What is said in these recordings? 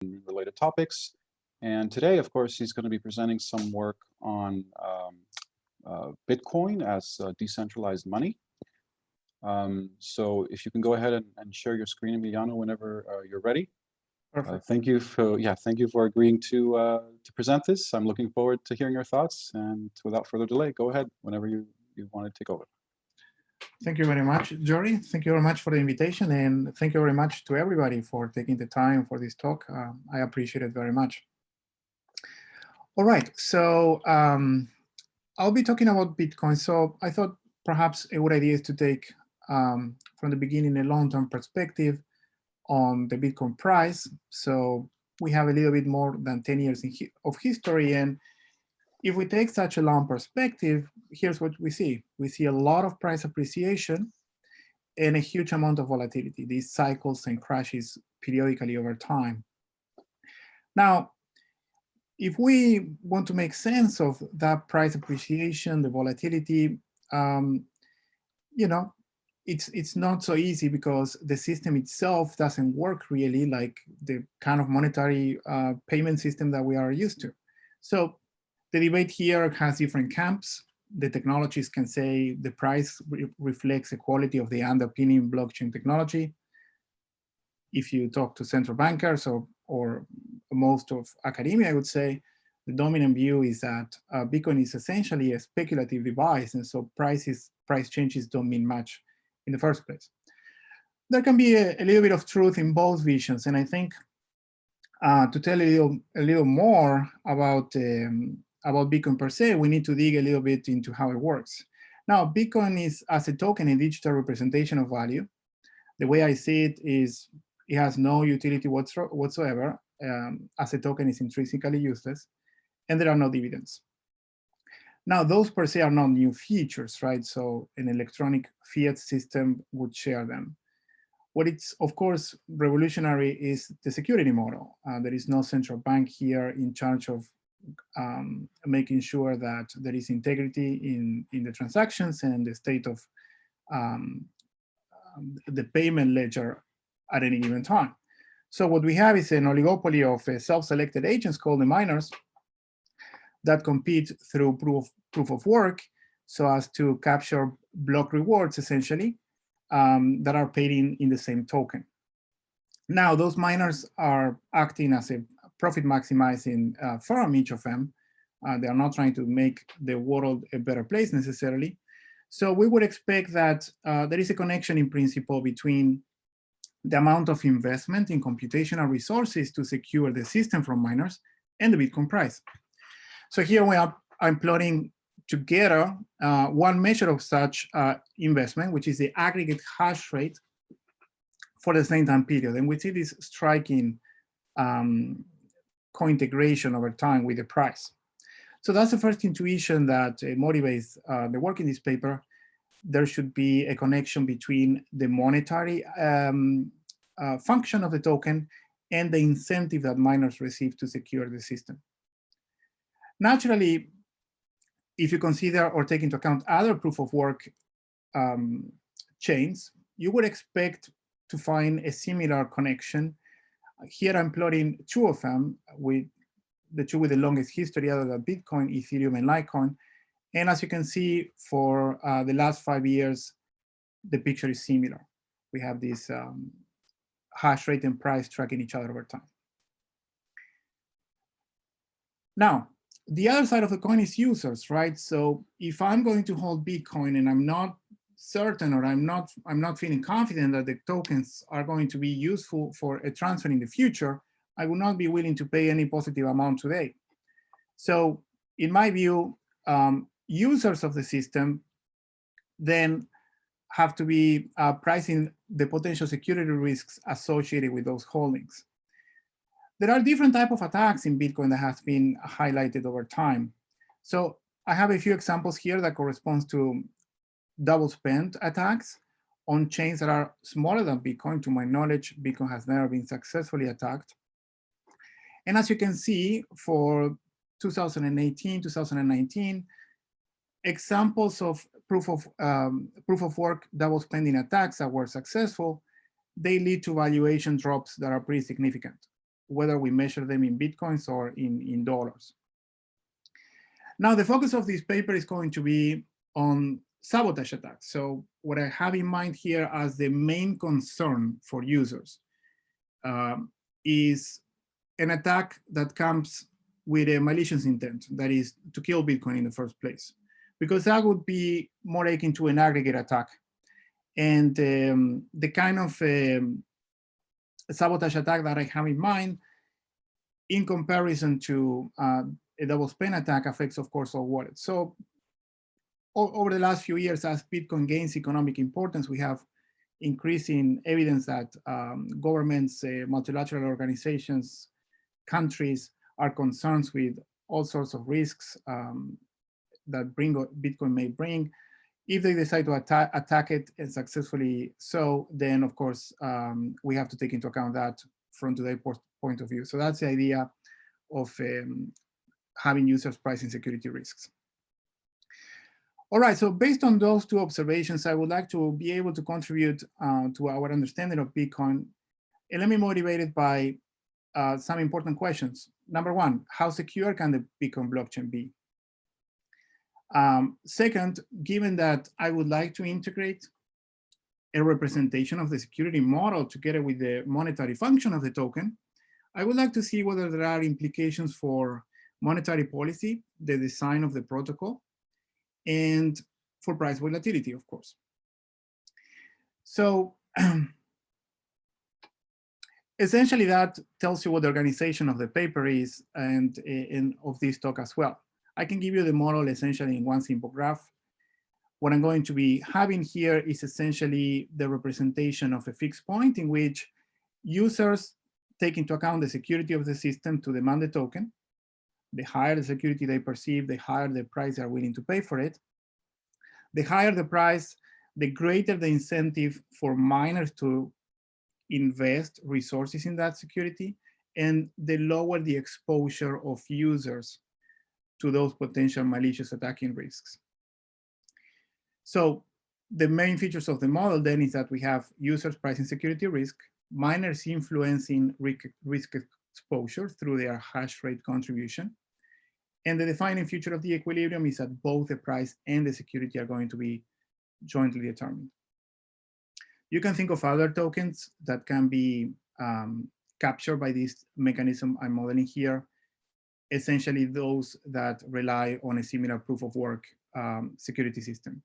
related topics. And today, of course, he's going to be presenting some work on Bitcoin as decentralized money. So if you can go ahead and share your screen, Emiliano, whenever you're ready. Thank you for agreeing to present this. I'm looking forward to hearing your thoughts. And without further delay, go ahead whenever you want to take over. Thank you very much, Jory. Thank you very much for the invitation, and thank you very much to everybody for taking the time for this talk. I appreciate it very much. All right, so I'll be talking about Bitcoin. So I thought perhaps a good idea is to take from the beginning a long-term perspective on the Bitcoin price. So we have a little bit more than 10 years of history, and if we take such a long perspective, here's what we see. We see a lot of price appreciation and a huge amount of volatility, these cycles and crashes periodically over time. Now, if we want to make sense of that price appreciation, the volatility, it's not so easy because the system itself doesn't work really like the kind of monetary payment system that we are used to. So the debate here has different camps. The technologists can say the price reflects the quality of the underpinning blockchain technology. If you talk to central bankers or most of academia, I would say the dominant view is that Bitcoin is essentially a speculative device, and so price changes don't mean much in the first place. There can be a little bit of truth in both visions, and I think to tell a little more about Bitcoin per se, we need to dig a little bit into how it works. Now, Bitcoin is, as a token, a digital representation of value. The way I see it is it has no utility whatsoever. As a token, is intrinsically useless, and there are no dividends. Now, those per se are not new features, right? So an electronic fiat system would share them. What it's, of course, revolutionary is the security model. There is no central bank here in charge of making sure that there is integrity in the transactions and the state of the payment ledger at any given time. So what we have is an oligopoly of self-selected agents called the miners that compete through proof of work so as to capture block rewards, essentially, that are paid in the same token. Now, those miners are acting as a profit maximizing firm, each of them. They are not trying to make the world a better place necessarily. So we would expect that there is a connection in principle between the amount of investment in computational resources to secure the system from miners and the Bitcoin price. So here I'm plotting together one measure of such investment, which is the aggregate hash rate for the same time period. And we see this striking co-integration over time with the price. So that's the first intuition that motivates the work in this paper. There should be a connection between the monetary function of the token and the incentive that miners receive to secure the system. Naturally, if you consider or take into account other proof of work chains, you would expect to find a similar connection. Here I'm plotting two of them, with the two with the longest history other than Bitcoin, Ethereum, and Litecoin. And as you can see, for the last 5 years, the picture is similar. We have this hash rate and price tracking each other over time. Now, the other side of the coin is users, right? So if I'm going to hold Bitcoin and I'm not certain, or I'm not feeling confident that the tokens are going to be useful for a transfer in the future, I will not be willing to pay any positive amount today. So in my view, users of the system then have to be pricing the potential security risks associated with those holdings. There are different types of attacks in Bitcoin that have been highlighted over time. So I have a few examples here that correspond to double spend attacks on chains that are smaller than Bitcoin. To my knowledge, Bitcoin has never been successfully attacked. And as you can see, for 2018, 2019, examples of proof of work double spending attacks that were successful, they lead to valuation drops that are pretty significant. whether we measure them in Bitcoins or in dollars. Now, the focus of this paper is going to be on sabotage attacks. So what I have in mind here as the main concern for users is an attack that comes with a malicious intent, that is to kill Bitcoin in the first place, because that would be more akin to an aggregate attack. And the kind of sabotage attack that I have in mind, in comparison to a double spend attack, affects, of course, all wallets. So over the last few years, as Bitcoin gains economic importance, we have increasing evidence that governments, multilateral organizations, countries are concerned with all sorts of risks that Bitcoin may bring. If they decide to attack it and successfully so, then of course, we have to take into account that from today's point of view. So that's the idea of having users pricing security risks. All right, so based on those two observations, I would like to be able to contribute to our understanding of Bitcoin. And let me motivate it by some important questions. Number one, how secure can the Bitcoin blockchain be? Second, given that I would like to integrate a representation of the security model together with the monetary function of the token, I would like to see whether there are implications for monetary policy, the design of the protocol, and for price volatility, of course. So essentially that tells you what the organization of the paper is and of this talk as well. I can give you the model essentially in one simple graph. What I'm going to be having here is essentially the representation of a fixed point in which users take into account the security of the system to demand the token. The higher the security they perceive, the higher the price they are willing to pay for it. The higher the price, the greater the incentive for miners to invest resources in that security, and the lower the exposure of users to those potential malicious attacking risks. So the main features of the model then is that we have users pricing security risk, miners influencing risk exposure through their hash rate contribution. And the defining feature of the equilibrium is that both the price and the security are going to be jointly determined. You can think of other tokens that can be captured by this mechanism I'm modeling here, essentially those that rely on a similar proof of work security system.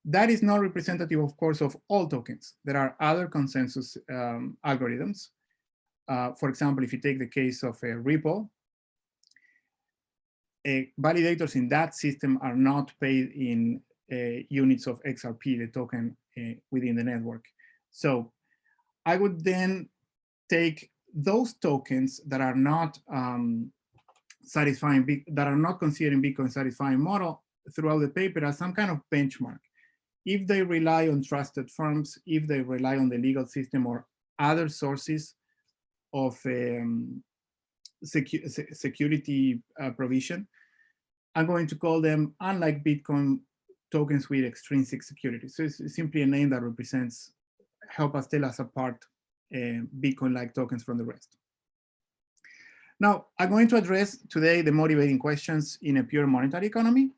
That is not representative, of course, of all tokens. There are other consensus algorithms. For example, if you take the case of a Ripple, validators in that system are not paid in units of XRP, the token within the network. So I would then take those tokens that are not that are not considering Bitcoin satisfying model throughout the paper as some kind of benchmark. If they rely on trusted firms, if they rely on the legal system or other sources of security provision, I'm going to call them, unlike Bitcoin, tokens with extrinsic security. So it's simply a name that represents, help us tell us apart Bitcoin-like tokens from the rest. Now, I'm going to address today the motivating questions in a pure monetary economy.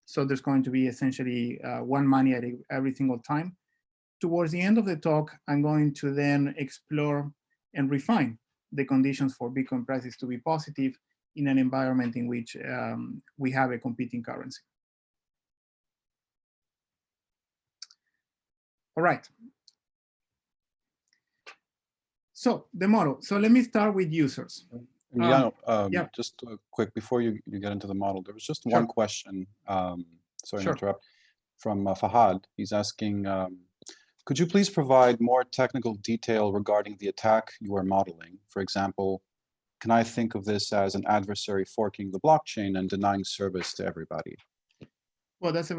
So there's going to be essentially one money at every single time. Towards the end of the talk, I'm going to then explore and refine the conditions for Bitcoin prices to be positive in an environment in which we have a competing currency. All right. So the model. So let me start with users. Emiliano, yeah. Just quick, before you get into the model, there was just Sure. one question, sorry to interrupt, from Fahad. He's asking, could you please provide more technical detail regarding the attack you are modeling? For example, can I think of this as an adversary forking the blockchain and denying service to everybody? Well, that is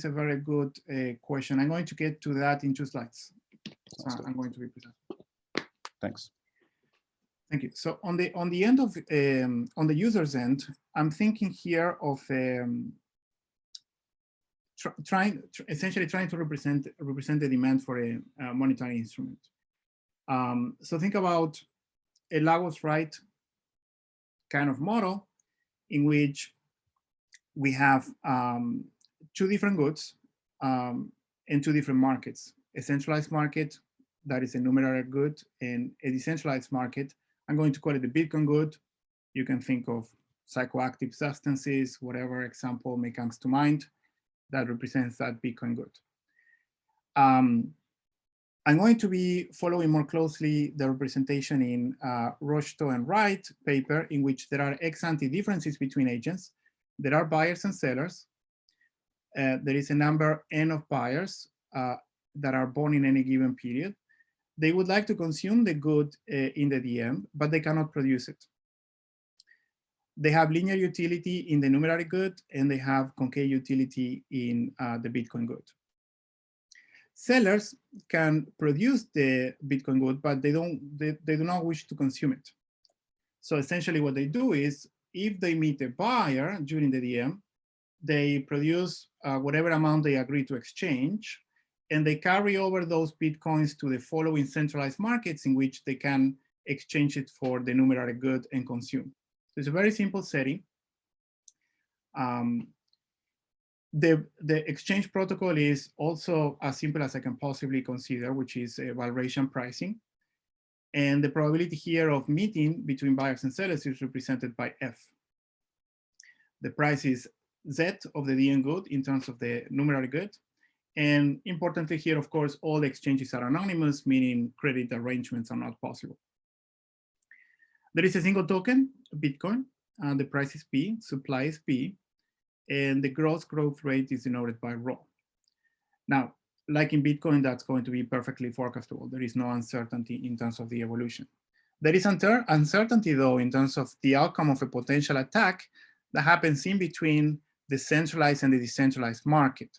a very good question. I'm going to get to that in 2 slides. So I'm going to be present. Thanks. Thank you. So on the end of on the user's end, I'm thinking here of essentially trying to represent the demand for a monetary instrument. So think about a Lagos right kind of model in which we have two different goods in two different markets, a centralized market that is a numerical good and a decentralized market. I'm going to call it the Bitcoin good. You can think of psychoactive substances, whatever example may comes to mind that represents that Bitcoin good. I'm going to be following more closely the representation in Rochto and Wright paper, in which there are ex-ante differences between agents. There are buyers and sellers. There is a number N of buyers that are born in any given period. They would like to consume the good in the DM, but they cannot produce it. They have linear utility in the numerary good, and they have concave utility in the Bitcoin good. Sellers can produce the Bitcoin good, but they do not wish to consume it. So essentially what they do is, if they meet a buyer during the DM, they produce whatever amount they agree to exchange, and they carry over those Bitcoins to the following centralized markets in which they can exchange it for the numerary good and consume. So it's a very simple setting. The exchange protocol is also as simple as I can possibly consider, which is a valuation pricing. And the probability here of meeting between buyers and sellers is represented by F. The price is Z of the DM good in terms of the numerary good. And importantly here, of course, all the exchanges are anonymous, meaning credit arrangements are not possible. There is a single token, Bitcoin, and the price is P, supply is P, and the gross growth rate is denoted by rho. Now, like in Bitcoin, that's going to be perfectly forecastable. There is no uncertainty in terms of the evolution. There is uncertainty, though, in terms of the outcome of a potential attack that happens in between the centralized and the decentralized market.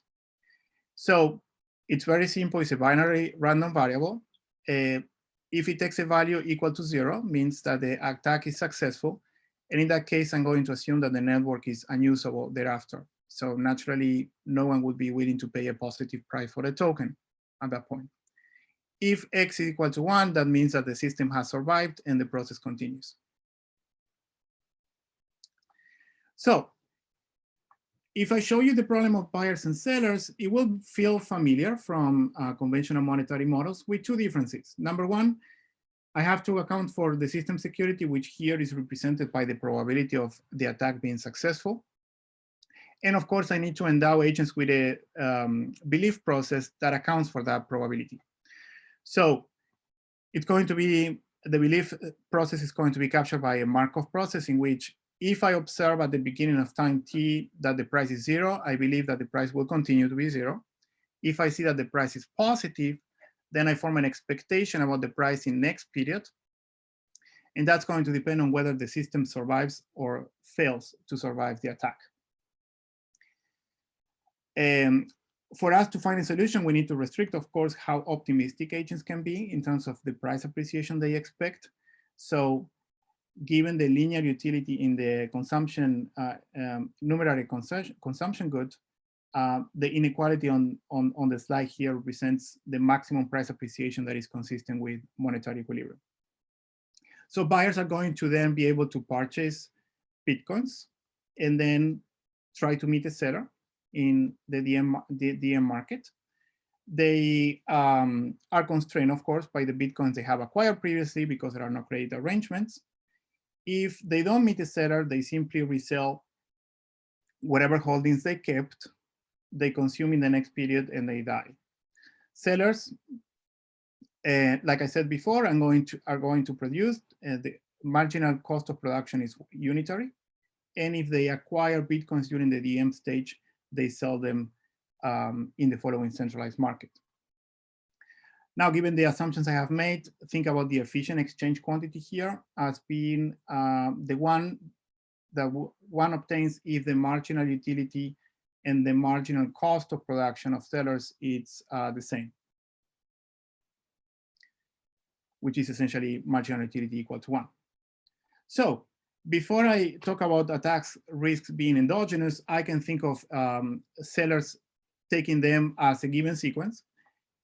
So it's very simple. It's a binary random variable. If it takes a value equal to 0, means that the attack is successful. And in that case, I'm going to assume that the network is unusable thereafter. So naturally, no one would be willing to pay a positive price for the token at that point. If X is equal to 1, that means that the system has survived and the process continues. So if I show you the problem of buyers and sellers, it will feel familiar from conventional monetary models with two differences. Number one, I have to account for the system security, which here is represented by the probability of the attack being successful. And of course, I need to endow agents with a belief process that accounts for that probability. So it's going to be, the belief process is going to be captured by a Markov process in which if I observe at the beginning of time t that the price is 0, I believe that the price will continue to be 0. If I see that the price is positive, then I form an expectation about the price in next period. And that's going to depend on whether the system survives or fails to survive the attack. For us to find a solution, we need to restrict, of course, how optimistic agents can be in terms of the price appreciation they expect. So given the linear utility in the consumption, numerary consumption good, the inequality on the slide here represents the maximum price appreciation that is consistent with monetary equilibrium. So buyers are going to then be able to purchase Bitcoins and then try to meet a seller in the DM market. They are constrained, of course, by the Bitcoins they have acquired previously because there are no credit arrangements. If they don't meet a seller, they simply resell whatever holdings they kept, they consume in the next period, and they die. Sellers, like I said before, are going to produce. The marginal cost of production is unitary. And if they acquire Bitcoins during the DM stage, they sell them in the following centralized market. Now, given the assumptions I have made, think about the efficient exchange quantity here as being the one that one obtains if the marginal utility and the marginal cost of production of sellers is the same, which is essentially marginal utility equal to 1. So before I talk about attacks risks being endogenous, I can think of sellers taking them as a given sequence.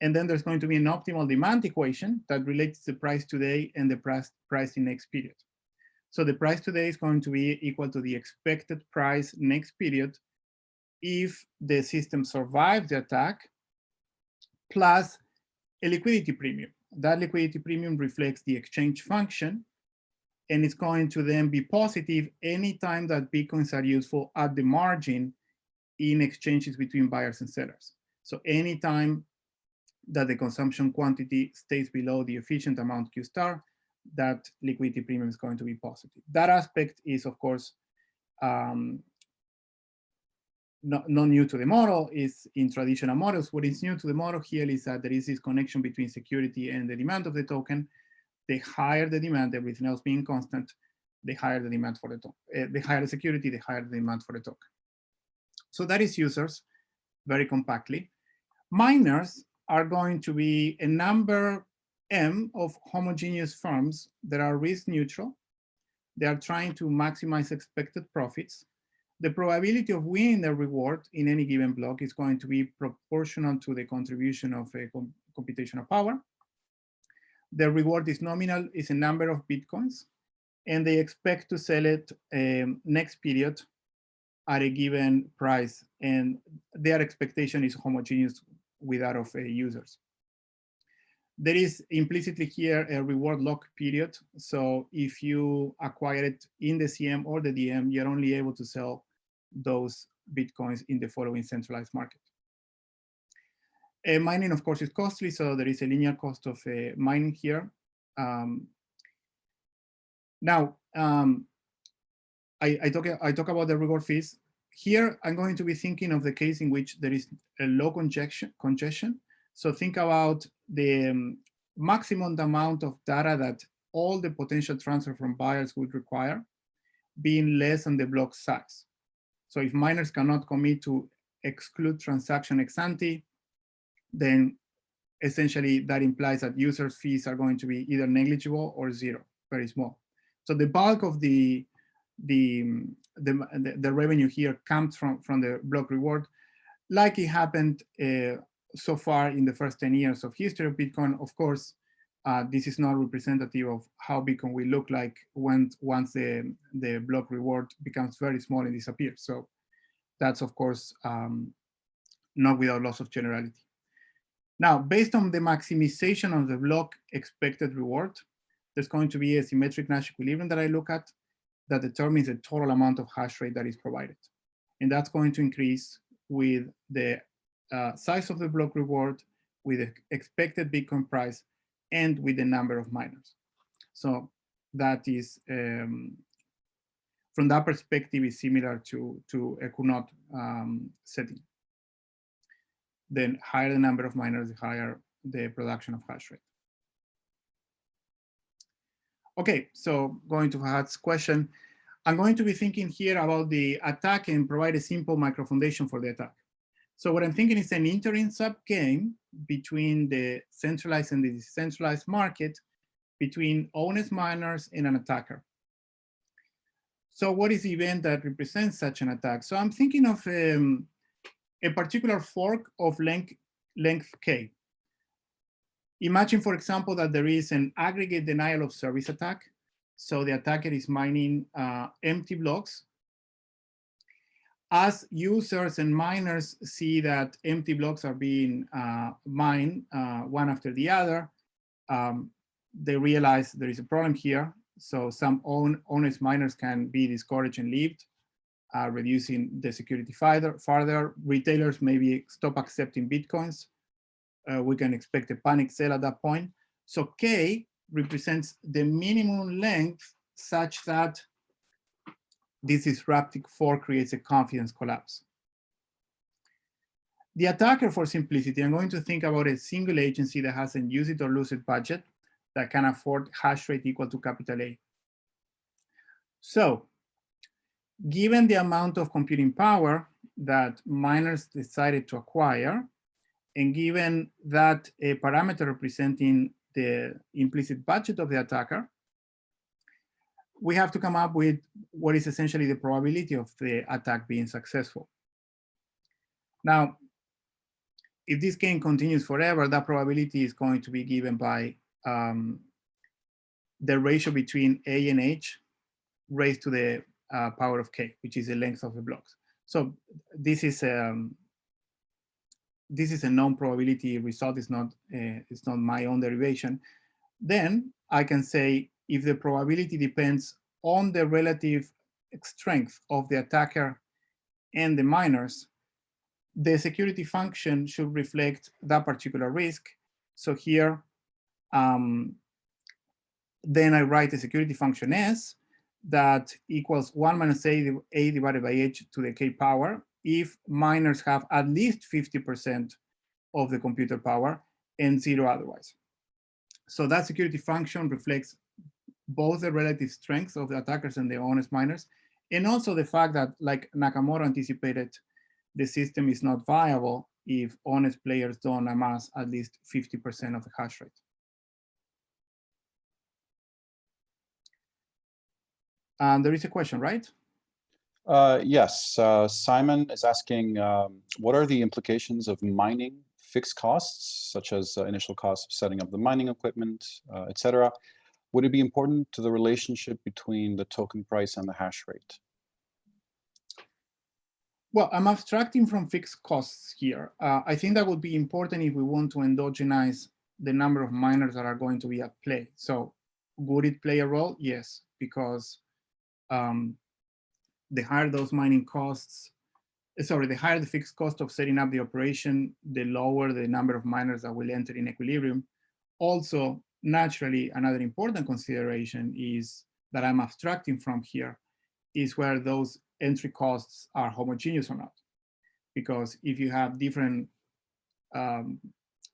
And then there's going to be an optimal demand equation that relates the price today and the price in next period. So the price today is going to be equal to the expected price next period if the system survives the attack, plus a liquidity premium. That liquidity premium reflects the exchange function, and it's going to then be positive anytime that Bitcoins are useful at the margin in exchanges between buyers and sellers. So anytime that the consumption quantity stays below the efficient amount Q star, that liquidity premium is going to be positive. That aspect is, of course, not new to the model. Is in traditional models. What is new to the model here is that there is this connection between security and the demand of the token. The higher the demand, everything else being constant, the higher the demand for the token. The higher the security, the higher the demand for the token. So that is users, very compactly. Miners are going to be a number M of homogeneous firms that are risk neutral. They are trying to maximize expected profits. The probability of winning the reward in any given block is going to be proportional to the contribution of a computational power. The reward is nominal, is a number of Bitcoins, and they expect to sell it next period at a given price, and their expectation is homogeneous with that of users. There is implicitly here a reward lock period. So if you acquire it in the CM or the DM, you're only able to sell those Bitcoins in the following centralized market. Mining, of course, is costly, so there is a linear cost of mining here. Now, I talk about the reward fees. Here, I'm going to be thinking of the case in which there is a low congestion. So think about the maximum amount of data that all the potential transfer from buyers would require being less than the block size. So if miners cannot commit to exclude transaction ex ante, then essentially that implies that users' fees are going to be either negligible or zero, very small. So the bulk of the revenue here comes from the block reward, like it happened so far in the first 10 years of history of Bitcoin. Of course, this is not representative of how Bitcoin will look like once the block reward becomes very small and disappears. So that's, of course, not without loss of generality. Now, based on the maximization of the block expected reward, there's going to be a symmetric Nash equilibrium that I look at that determines the total amount of hash rate that is provided. And that's going to increase with the size of the block reward, with the expected Bitcoin price, and with the number of miners. So that is, from that perspective, is similar to a Cournot setting. Then higher the number of miners, the higher the production of hash rate. Okay, so going to Fahad's question, I'm going to be thinking here about the attack and provide a simple microfoundation for the attack. So what I'm thinking is an interim sub-game between the centralized and the decentralized market, between honest miners and an attacker. So what is the event that represents such an attack? So I'm thinking of a particular fork of length K. Imagine, for example, that there is an aggregate denial of service attack. So the attacker is mining empty blocks. As users and miners see that empty blocks are being mined one after the other, they realize there is a problem here. So some honest miners can be discouraged and leave, reducing the security further. Retailers maybe stop accepting Bitcoins. We can expect a panic sale at that point. So K represents the minimum length such that this disruptive fork creates a confidence collapse. The attacker, for simplicity, I'm going to think about a single agency that has a use it or lose it budget that can afford hash rate equal to capital A. So given the amount of computing power that miners decided to acquire, and given that a parameter representing the implicit budget of the attacker, we have to come up with what is essentially the probability of the attack being successful. Now, if this game continues forever, that probability is going to be given by the ratio between A and H raised to the power of K, which is the length of the blocks. So this is a known probability result. It's not my own derivation. Then I can say if the probability depends on the relative strength of the attacker and the miners, the security function should reflect that particular risk. So here, then I write the security function S that equals 1 minus A divided by H to the K power if miners have at least 50% of the computer power and 0 otherwise. So that security function reflects both the relative strength of the attackers and the honest miners, and also the fact that, like Nakamoto anticipated, the system is not viable if honest players don't amass at least 50% of the hash rate. There is a question, right? Yes, Simon is asking, what are the implications of mining fixed costs, such as initial costs of setting up the mining equipment, etc.? Would it be important to the relationship between the token price and the hash rate? Well, I'm abstracting from fixed costs here. I think that would be important if we want to endogenize the number of miners that are going to be at play. So would it play a role? Yes, because the higher those mining costs, the higher the fixed cost of setting up the operation, the lower the number of miners that will enter in equilibrium. Also, naturally, another important consideration is that I'm abstracting from here is where those entry costs are homogeneous or not. Because if you have different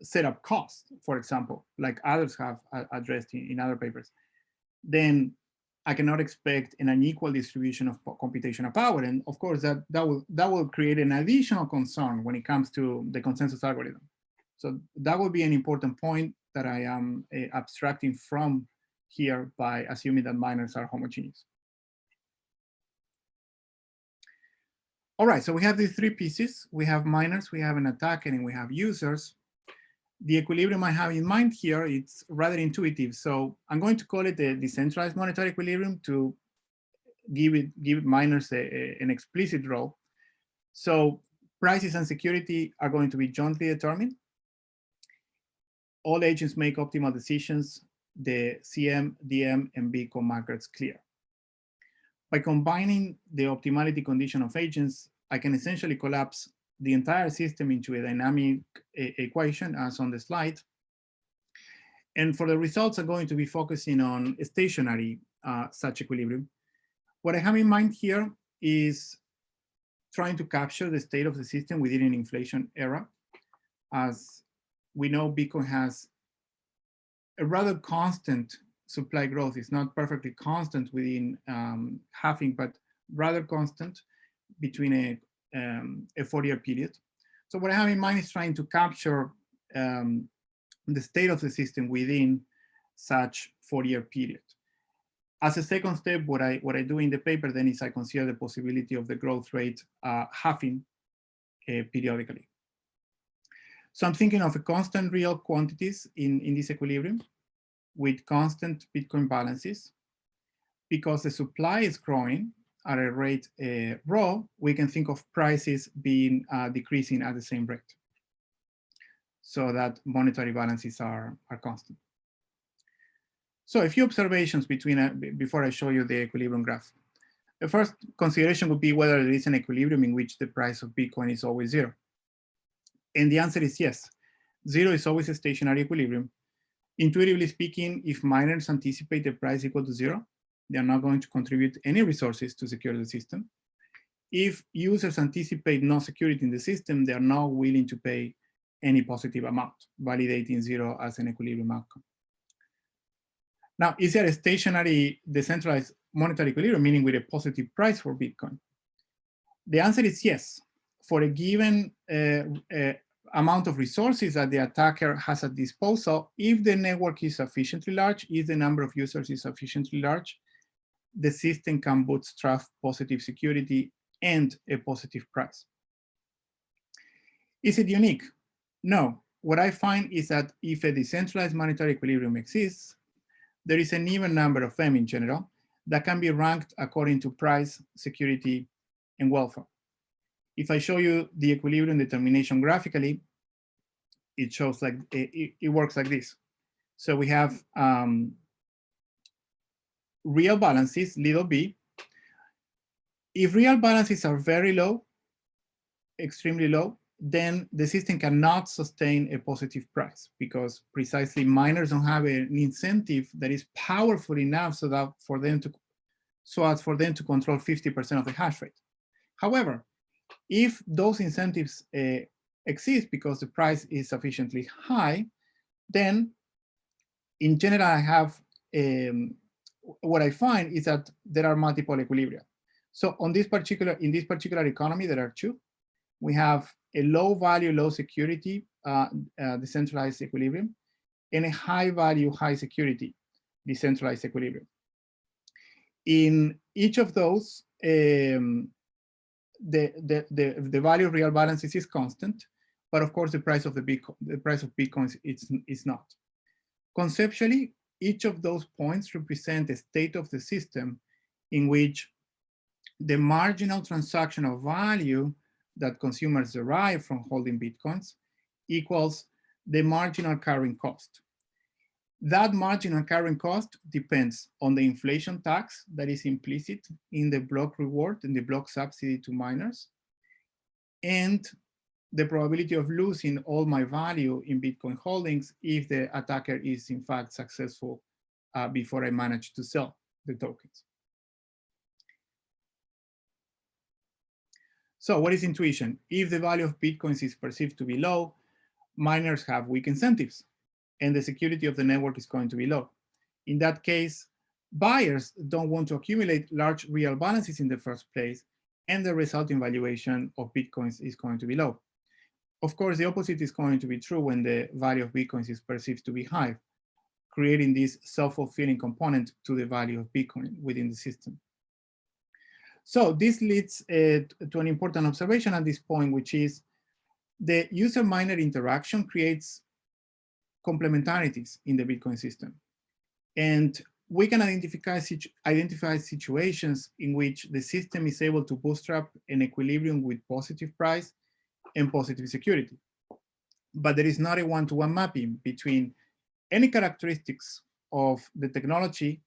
setup costs, for example, like others have addressed in other papers, then I cannot expect an unequal distribution of computational power. And of course, that will create an additional concern when it comes to the consensus algorithm. So that would be an important point that I am abstracting from here by assuming that miners are homogeneous. All right, so we have these three pieces. We have miners, we have an attacker, and we have users. The equilibrium I have in mind here, it's rather intuitive. So I'm going to call it the decentralized monetary equilibrium to give miners an explicit role. So prices and security are going to be jointly determined. All agents make optimal decisions. The CM, DM, and Bitcoin markets clear. By combining the optimality condition of agents, I can essentially collapse the entire system into a dynamic equation as on the slide. And for the results, I'm going to be focusing on stationary such equilibrium. What I have in mind here is trying to capture the state of the system within an inflation era. As we know, Bitcoin has a rather constant supply growth. It's not perfectly constant within halving, but rather constant between a 4-year period. So what I have in mind is trying to capture the state of the system within such 4-year period. As a second step, what I do in the paper then is I consider the possibility of the growth rate halving periodically. So I'm thinking of a constant real quantities in this equilibrium with constant Bitcoin balances. Because the supply is growing at a rate rho, we can think of prices being decreasing at the same rate, so that monetary balances are constant. So a few observations before I show you the equilibrium graph. The first consideration would be whether there is an equilibrium in which the price of Bitcoin is always 0. And the answer is yes. 0 is always a stationary equilibrium. Intuitively speaking, if miners anticipate the price equal to 0, they are not going to contribute any resources to secure the system. If users anticipate no security in the system, they are not willing to pay any positive amount, validating 0 as an equilibrium outcome. Now, is there a stationary decentralized monetary equilibrium, meaning with a positive price for Bitcoin? The answer is yes. For a given amount of resources that the attacker has at disposal, if the network is sufficiently large, if the number of users is sufficiently large, the system can bootstrap positive security and a positive price. Is it unique? No, what I find is that if a decentralized monetary equilibrium exists, there is an even number of them in general that can be ranked according to price, security, and welfare. If I show you the equilibrium determination graphically, it shows like, it works like this. So we have real balances, little b. If real balances are very low, extremely low, then the system cannot sustain a positive price because precisely miners don't have an incentive that is powerful enough so that for them to control 50% of the hash rate. However, if those incentives exist because the price is sufficiently high, then in general I have what I find is that there are multiple equilibria. So in this particular economy, there are two. We have a low value, low security decentralized equilibrium, and a high value, high security decentralized equilibrium. In each of those, the value of real balances is constant, but of course the price of Bitcoins is not. Conceptually, each of those points represent a state of the system in which the marginal transactional value that consumers derive from holding Bitcoins equals the marginal carrying cost. That marginal carrying cost depends on the inflation tax that is implicit in the block reward and the block subsidy to miners, and the probability of losing all my value in Bitcoin holdings if the attacker is in fact successful before I manage to sell the tokens. So what is intuition? If the value of Bitcoins is perceived to be low, miners have weak incentives and the security of the network is going to be low. In that case, buyers don't want to accumulate large real balances in the first place, and the resulting valuation of Bitcoins is going to be low. Of course, the opposite is going to be true when the value of Bitcoins is perceived to be high, creating this self-fulfilling component to the value of Bitcoin within the system. So this leads to an important observation at this point, which is the user-miner interaction creates complementarities in the Bitcoin system. And we can identify situations in which the system is able to bootstrap an equilibrium with positive price and positive security. But there is not a one-to-one mapping between any characteristics of the technology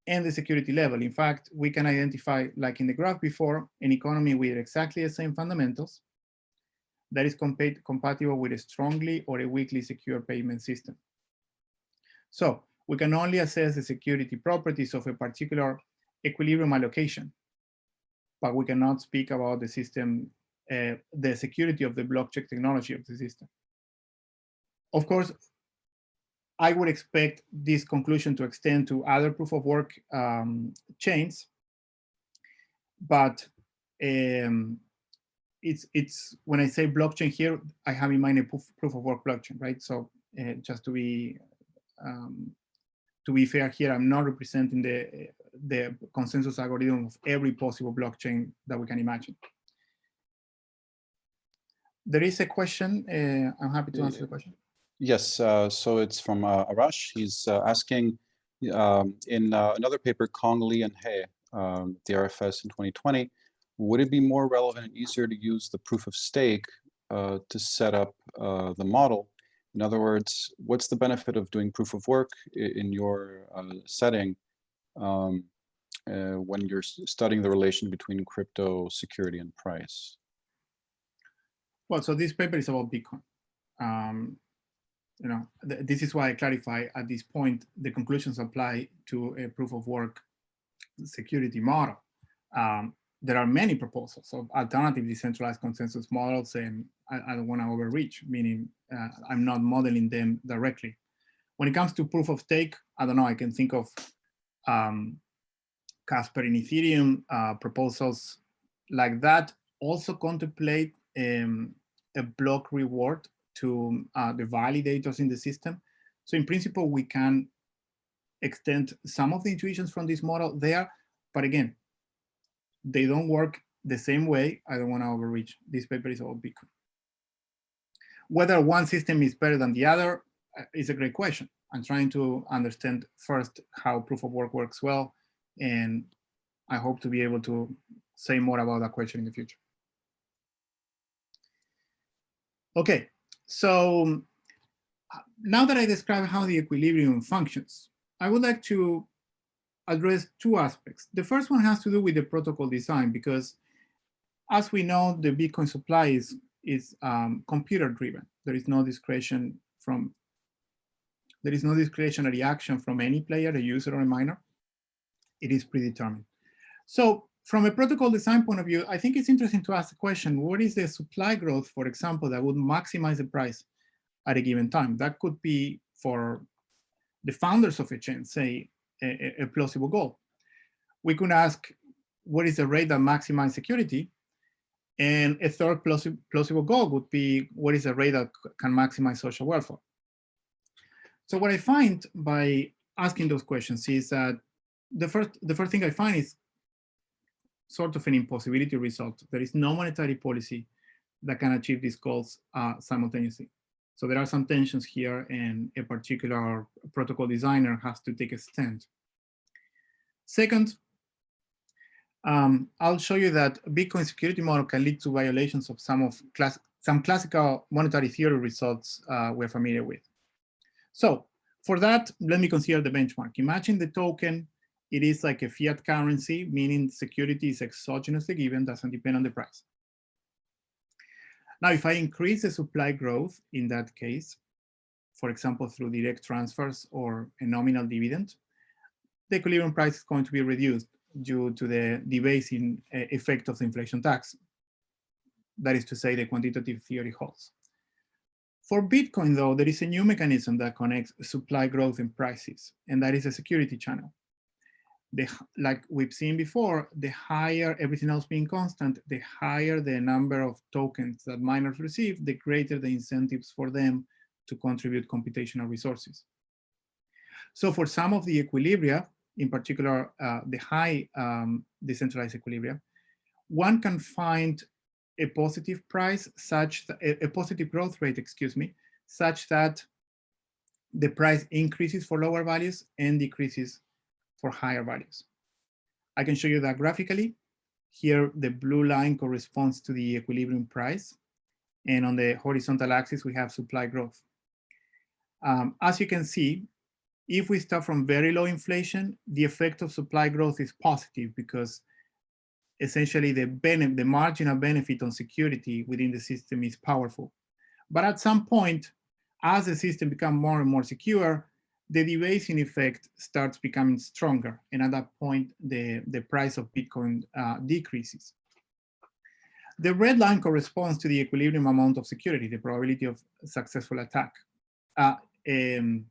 and the security level. In fact, we can identify, like in the graph before, an economy with exactly the same fundamentals that is compatible with a strongly or a weakly secure payment system. So we can only assess the security properties of a particular equilibrium allocation, but we cannot speak about the system, the security of the blockchain technology of the system. Of course, I would expect this conclusion to extend to other proof of work chains, but it's when I say blockchain here, I have in mind a proof of work blockchain, right? So just to be fair here, I'm not representing the consensus algorithm of every possible blockchain that we can imagine. There is a question. I'm happy to answer the question. Yes, so it's from Arash. He's asking, in another paper, Kong, Lee, and He, the RFS in 2020, would it be more relevant and easier to use the proof of stake to set up the model? In other words, what's the benefit of doing proof of work in your setting when you're studying the relation between crypto security and price? Well, so this paper is about Bitcoin. This is why I clarify at this point, the conclusions apply to a proof of work security model. There are many proposals of alternative decentralized consensus models, and I don't want to overreach, meaning I'm not modeling them directly. When it comes to proof of stake, I don't know, I can think of Casper in Ethereum, proposals like that also contemplate a block reward to the validators in the system. So in principle, we can extend some of the intuitions from this model there, but again, they don't work the same way. I don't want to overreach. This paper is about Bitcoin. Whether one system is better than the other is a great question. I'm trying to understand first how proof of work works well, and I hope to be able to say more about that question in the future. Okay, so now that I described how the equilibrium functions, I would like to address two aspects. The first one has to do with the protocol design, because as we know, the Bitcoin supply is computer driven. There is no discretionary action from any player, a user or a miner. It is predetermined. So from a protocol design point of view, I think it's interesting to ask the question, what is the supply growth, for example, that would maximize the price at a given time? That could be, for the founders of a chain, say, a plausible goal. We could ask, what is the rate that maximizes security? And a third plausible goal would be, what is the rate that can maximize social welfare? So what I find by asking those questions is that the first thing I find is sort of an impossibility result. There is no monetary policy that can achieve these goals simultaneously. So there are some tensions here, and a particular protocol designer has to take a stand. Second, I'll show you that Bitcoin security model can lead to violations of some classical monetary theory results we're familiar with. So for that, let me consider the benchmark. Imagine the token, it is like a fiat currency, meaning security is exogenously given, doesn't depend on the price. Now, if I increase the supply growth in that case, for example, through direct transfers or a nominal dividend, the equilibrium price is going to be reduced due to the debasing effect of the inflation tax. That is to say, the quantitative theory holds. For Bitcoin, though, there is a new mechanism that connects supply growth and prices, and that is a security channel. Like we've seen before, the higher, everything else being constant, the higher the number of tokens that miners receive, the greater the incentives for them to contribute computational resources. So for some of the equilibria, in particular the high decentralized equilibria, one can find a positive price, a positive growth rate, excuse me, such that the price increases for lower values and decreases for higher values. I can show you that graphically. Here, the blue line corresponds to the equilibrium price. And on the horizontal axis, we have supply growth. As you can see, if we start from very low inflation, the effect of supply growth is positive because essentially the marginal benefit on security within the system is powerful. But at some point, as the system becomes more and more secure, the debasing effect starts becoming stronger. And at that point, the price of Bitcoin decreases. The red line corresponds to the equilibrium amount of security, the probability of successful attack. 1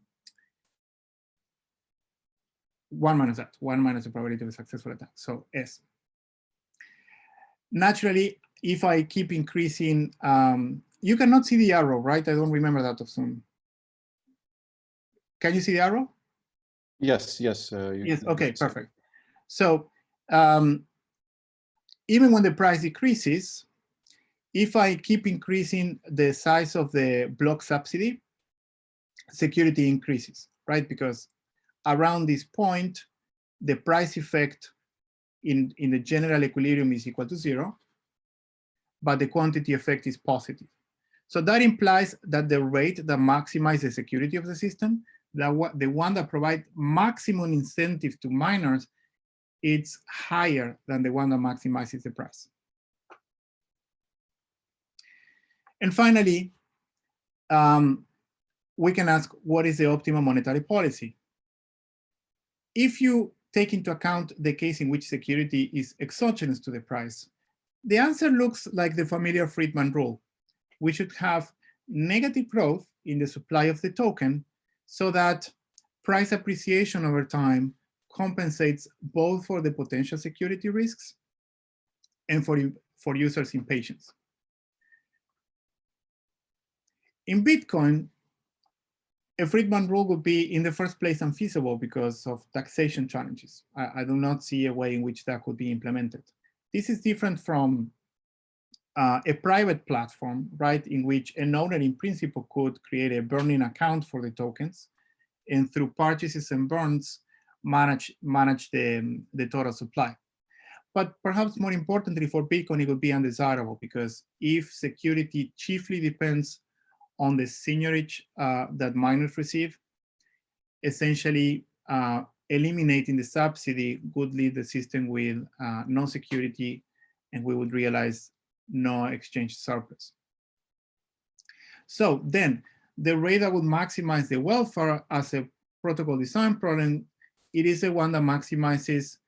minus that, 1 minus the probability of a successful attack, so S. Naturally, if I keep increasing, you cannot see the arrow, right? I don't remember that of Zoom. Can you see the arrow? Yes, yes. Yes, okay, perfect. So even when the price decreases, if I keep increasing the size of the block subsidy, security increases, right? Because around this point, the price effect in the general equilibrium is equal to 0, but the quantity effect is positive. So that implies that the rate that maximizes the security of the system, the one that provides maximum incentive to miners, it's higher than the one that maximizes the price. And finally, we can ask, what is the optimal monetary policy? If you take into account the case in which security is exogenous to the price, the answer looks like the familiar Friedman rule. We should have negative growth in the supply of the token so that price appreciation over time compensates both for the potential security risks and for users' impatience. In Bitcoin, a Friedman rule would be, in the first place, unfeasible because of taxation challenges. I do not see a way in which that could be implemented. This is different from a private platform, right, in which an owner in principle could create a burning account for the tokens, and through purchases and burns, manage the total supply. But perhaps more importantly for Bitcoin, it would be undesirable, because if security chiefly depends on the seigniorage that miners receive, essentially eliminating the subsidy would leave the system with no security, and we would realize no exchange surplus. So then the rate that would maximize the welfare as a protocol design problem, it is the one that maximizes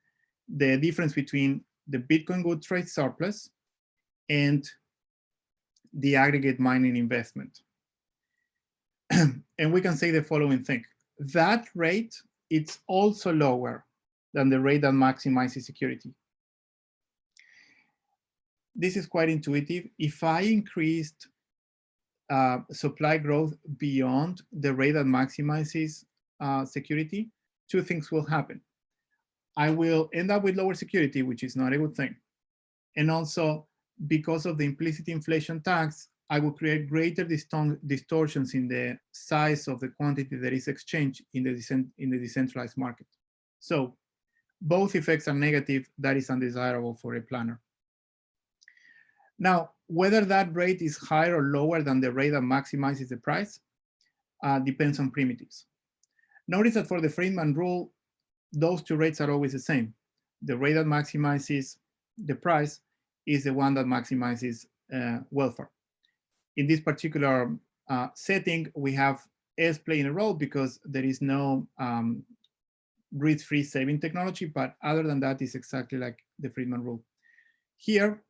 the difference between the Bitcoin good trade surplus and the aggregate mining investment. And we can say the following thing. That rate, it's also lower than the rate that maximizes security. This is quite intuitive. If I increased supply growth beyond the rate that maximizes security, two things will happen. I will end up with lower security, which is not a good thing. And also, because of the implicit inflation tax, I will create greater distortions in the size of the quantity that is exchanged in the decentralized market. So both effects are negative. That is undesirable for a planner. Now, whether that rate is higher or lower than the rate that maximizes the price depends on primitives. Notice that for the Friedman rule, those two rates are always the same. The rate that maximizes the price is the one that maximizes welfare. In this particular setting, we have S playing a role because there is no risk-free saving technology, but other than that, it's exactly like the Friedman rule. Here,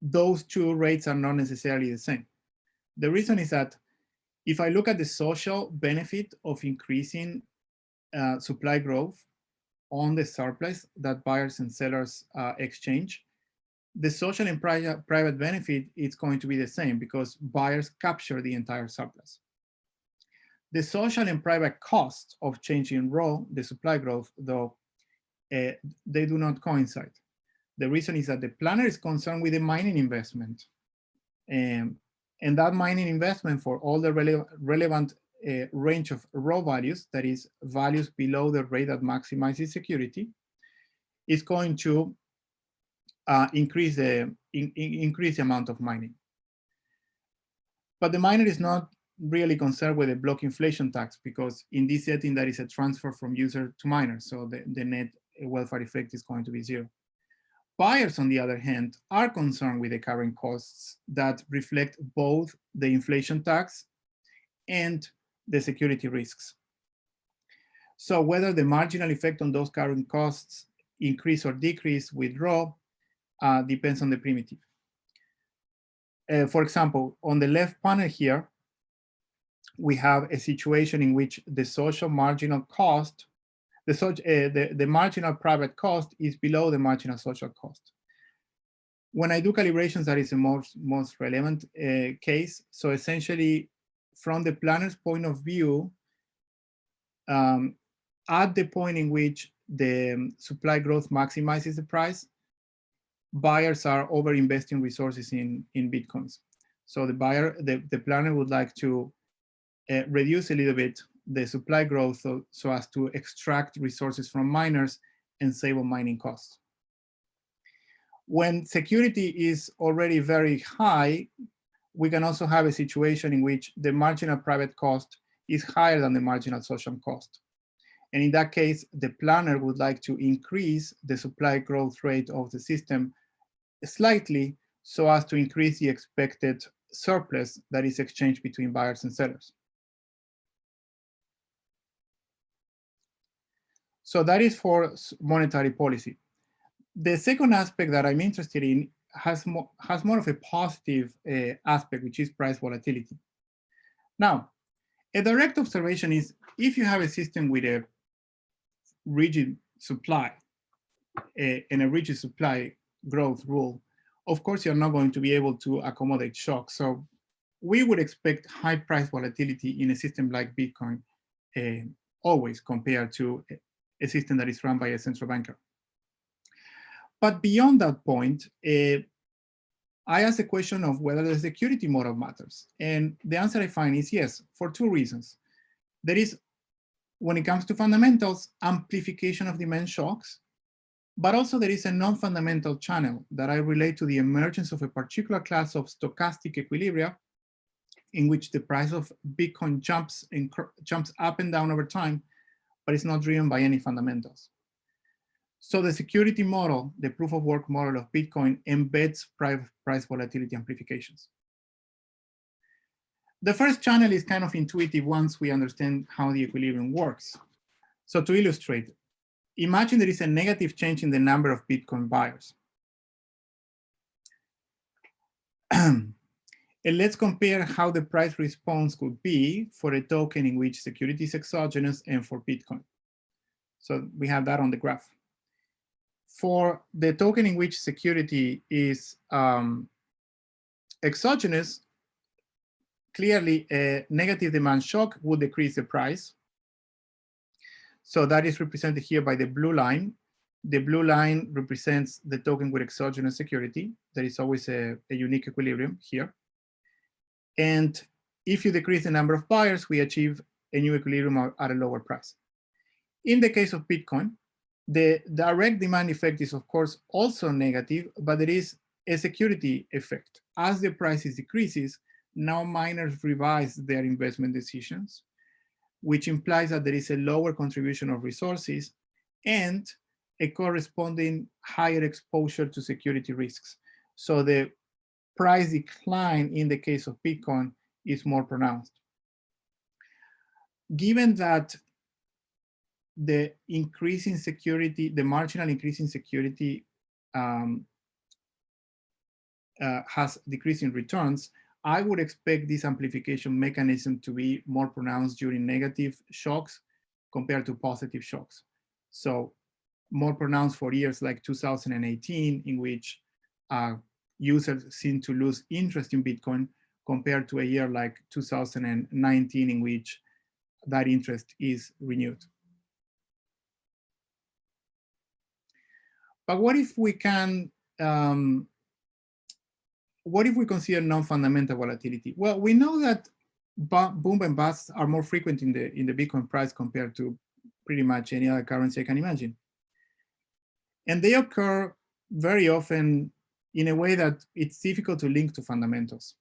those two rates are not necessarily the same. The reason is that if I look at the social benefit of increasing supply growth on the surplus that buyers and sellers exchange, the social and private benefit is going to be the same because buyers capture the entire surplus. The social and private costs of changing the supply growth, though, they do not coincide. The reason is that the planner is concerned with the mining investment. And that mining investment for all the relevant range of raw values, that is values below the rate that maximizes security, is going to increase the amount of mining. But the miner is not really concerned with the block inflation tax, because in this setting, that is a transfer from user to miner. So the net welfare effect is going to be zero. Buyers, on the other hand, are concerned with the current costs that reflect both the inflation tax and the security risks. So whether the marginal effect on those current costs increase or decrease with raw depends on the primitive. For example, on the left panel here, we have a situation in which the social marginal cost, the marginal private cost is below the marginal social cost. When I do calibrations, that is the most relevant case. So essentially, from the planner's point of view, at the point in which the supply growth maximizes the price, buyers are over-investing resources in Bitcoins. So the planner would like to reduce a little bit the supply growth so as to extract resources from miners and save on mining costs. When security is already very high, we can also have a situation in which the marginal private cost is higher than the marginal social cost. And in that case, the planner would like to increase the supply growth rate of the system slightly so as to increase the expected surplus that is exchanged between buyers and sellers. So that is for monetary policy. The second aspect that I'm interested in has more of a positive aspect, which is price volatility. Now, a direct observation is if you have a system with a rigid supply and a rigid supply growth rule, of course, you're not going to be able to accommodate shocks. So we would expect high price volatility in a system like Bitcoin always compared to a system that is run by a central banker. But beyond that point, I asked the question of whether the security model matters. And the answer I find is yes, for two reasons. There is, when it comes to fundamentals, amplification of demand shocks, but also there is a non-fundamental channel that I relate to the emergence of a particular class of stochastic equilibria in which the price of Bitcoin jumps up and down over time, but it's not driven by any fundamentals. So the security model, the proof of work model of Bitcoin, embeds price volatility amplifications. The first channel is kind of intuitive once we understand how the equilibrium works. So to illustrate, imagine there is a negative change in the number of Bitcoin buyers. And let's compare how the price response could be for a token in which security is exogenous and for Bitcoin. So we have that on the graph. For the token in which security is exogenous, clearly a negative demand shock would decrease the price. So that is represented here by the blue line. The blue line represents the token with exogenous security. There is always a unique equilibrium here. And if you decrease the number of buyers, we achieve a new equilibrium at a lower price. In the case of Bitcoin, the direct demand effect is, of course, also negative, but there is a security effect. As the price decreases, now miners revise their investment decisions, which implies that there is a lower contribution of resources and a corresponding higher exposure to security risks. So the price decline in the case of Bitcoin is more pronounced. Given that the increase in security, the marginal increase in security has decreasing returns, I would expect this amplification mechanism to be more pronounced during negative shocks compared to positive shocks. So more pronounced for years like 2018, in which users seem to lose interest in Bitcoin, compared to a year like 2019, in which that interest is renewed. But what if we can, what if we consider non-fundamental volatility? Well, we know that boom and busts are more frequent in the Bitcoin price compared to pretty much any other currency I can imagine. And they occur very often in a way that it's difficult to link to fundamentals.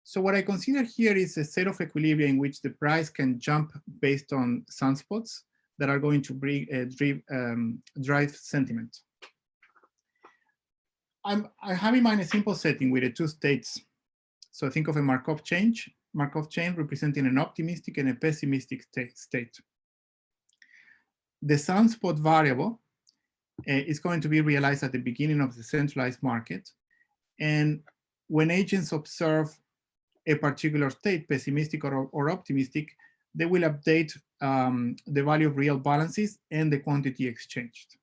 So what I consider here is a set of equilibria in which the price can jump based on sunspots that are going to bring, drive sentiment. I have in mind a simple setting with the two states. So think of a Markov chain representing an optimistic and a pessimistic state. The sunspot variable is going to be realized at the beginning of the centralized market. And when agents observe a particular state, pessimistic or optimistic, they will update the value of real balances and the quantity exchanged.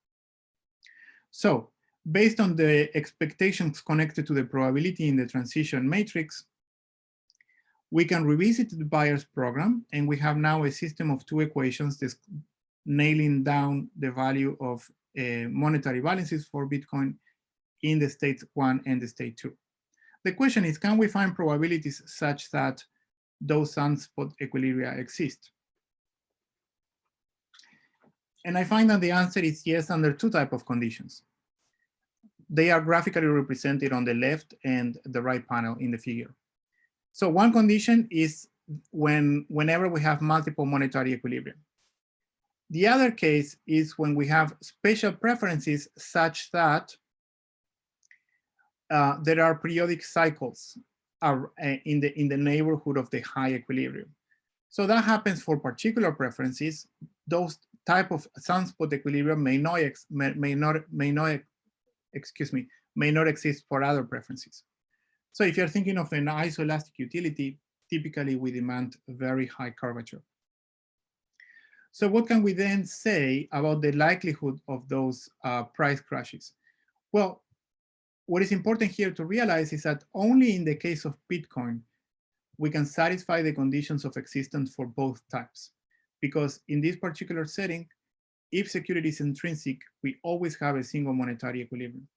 So based on the expectations connected to the probability in the transition matrix, we can revisit the buyer's program, and we have now a system of two equations nailing down the value of monetary balances for Bitcoin in the state 1 and the state 2. The question is, can we find probabilities such that those sunspot equilibria exist? And I find that the answer is yes, under two types of conditions. They are graphically represented on the left and the right panel in the figure. So one condition is whenever we have multiple monetary equilibrium. The other case is when we have special preferences such that there are periodic cycles in the neighborhood of the high equilibrium. So that happens for particular preferences. Those type of sunspot equilibrium may not exist for other preferences. So if you're thinking of an isoelastic utility, typically we demand very high curvature. So what can we then say about the likelihood of those price crashes? Well, what is important here to realize is that only in the case of Bitcoin, we can satisfy the conditions of existence for both types. Because in this particular setting, if security is intrinsic, we always have a single monetary equilibrium.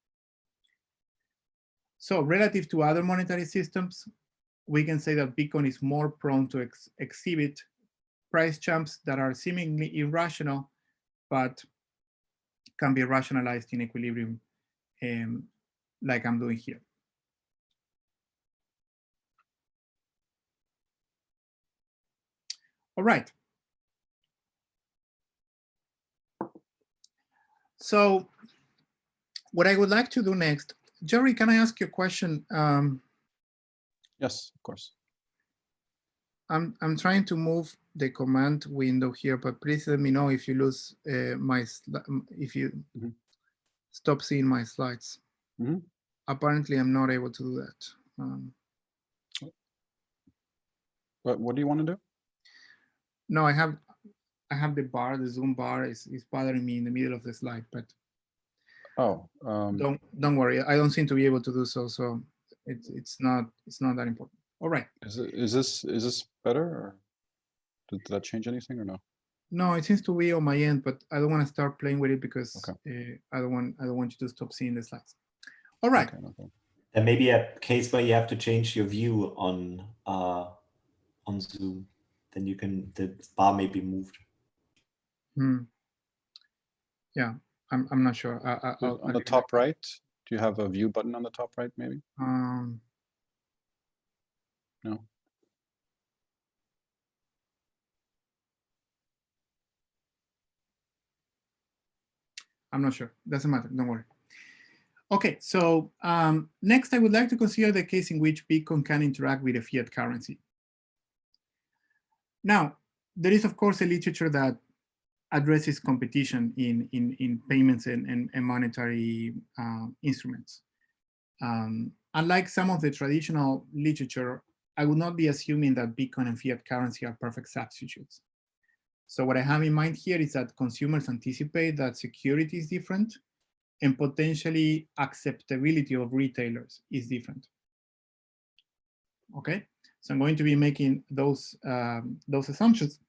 So relative to other monetary systems, we can say that Bitcoin is more prone to exhibit price jumps that are seemingly irrational, but can be rationalized in equilibrium, like I'm doing here. All right. So what I would like to do next, Jerry, can I ask you a question? Yes, of course. I'm trying to move the command window here, but please let me know if you lose if you stop seeing my slides. Apparently, I'm not able to do that. What do you want to do? No, I have the bar, the zoom bar is bothering me in the middle of the slide, but don't worry, I don't seem to be able to do so. So it's not that important. All right. Is this better, or did that change anything or no? No, it seems to be on my end, but I don't want to start playing with it because okay. I don't want you to stop seeing the slides. All right. Okay, no. There may be a case where you have to change your view on Zoom. Then the bar may be moved. Yeah, I'm not sure. On the top right, do you have a view button on the top right, maybe? No. I'm not sure. Doesn't matter. Don't worry. Okay, so next I would like to consider the case in which Bitcoin can interact with a fiat currency. Now, there is of course a literature that addresses competition in payments and monetary instruments. Unlike some of the traditional literature, I would not be assuming that Bitcoin and fiat currency are perfect substitutes. So what I have in mind here is that consumers anticipate that security is different and potentially acceptability of retailers is different. Okay, so I'm going to be making those assumptions.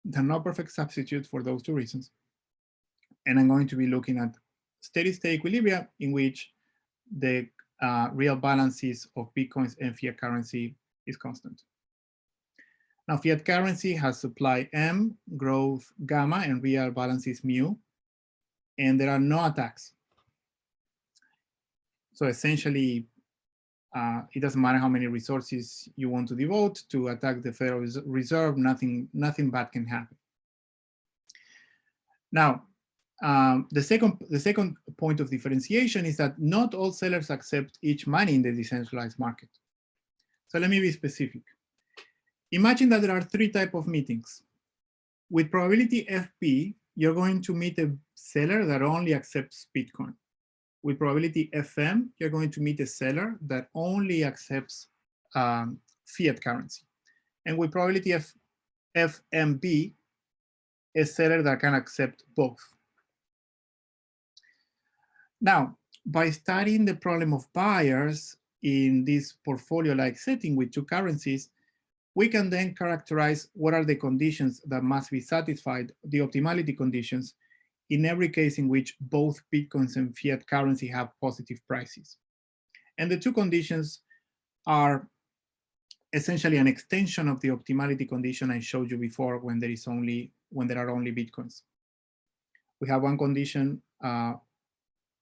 They're not perfect substitutes for those two reasons. And I'm going to be looking at steady state equilibria in which the real balances of Bitcoins and fiat currency is constant. Now, fiat currency has supply M, growth gamma, and real balance is mu, and there are no attacks. So essentially, it doesn't matter how many resources you want to devote to attack the Federal Reserve, nothing bad can happen. Now, the second point of differentiation is that not all sellers accept each money in the decentralized market. So let me be specific. Imagine that there are three types of meetings. With probability FP, you're going to meet a seller that only accepts Bitcoin. With probability FM, you're going to meet a seller that only accepts fiat currency. And with probability FMB, a seller that can accept both. Now, by studying the problem of buyers in this portfolio-like setting with two currencies, we can then characterize what are the conditions that must be satisfied, the optimality conditions, in every case in which both Bitcoins and fiat currency have positive prices. And the two conditions are essentially an extension of the optimality condition I showed you before when there are only Bitcoins. We have one condition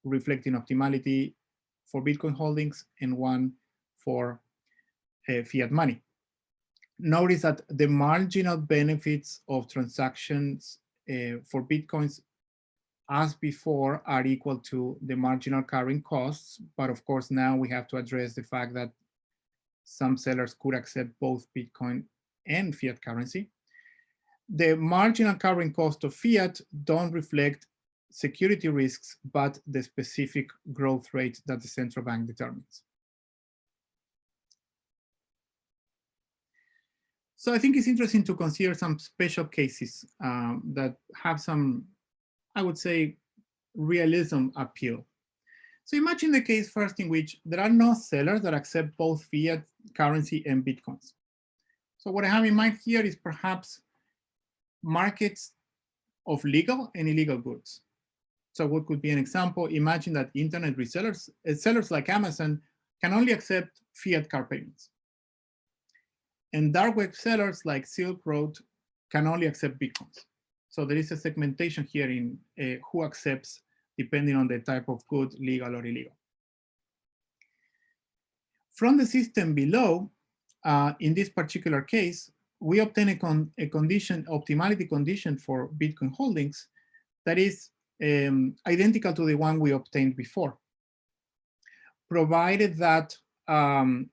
reflecting optimality for Bitcoin holdings and one for fiat money. Notice that the marginal benefits of transactions for Bitcoins as before are equal to the marginal carrying costs, but of course now we have to address the fact that some sellers could accept both Bitcoin and fiat currency. The marginal carrying cost of fiat don't reflect security risks, but the specific growth rate that the central bank determines. So I think it's interesting to consider some special cases that have some, I would say, realism appeal. So imagine the case first in which there are no sellers that accept both fiat currency and Bitcoins. So what I have in mind here is perhaps markets of legal and illegal goods. So what could be an example? Imagine that internet resellers, sellers like Amazon, can only accept fiat card payments. And dark web sellers like Silk Road can only accept Bitcoins. So there is a segmentation here in who accepts depending on the type of good, legal or illegal. From the system below, in this particular case, we obtain a optimality condition for Bitcoin holdings that is identical to the one we obtained before. Provided that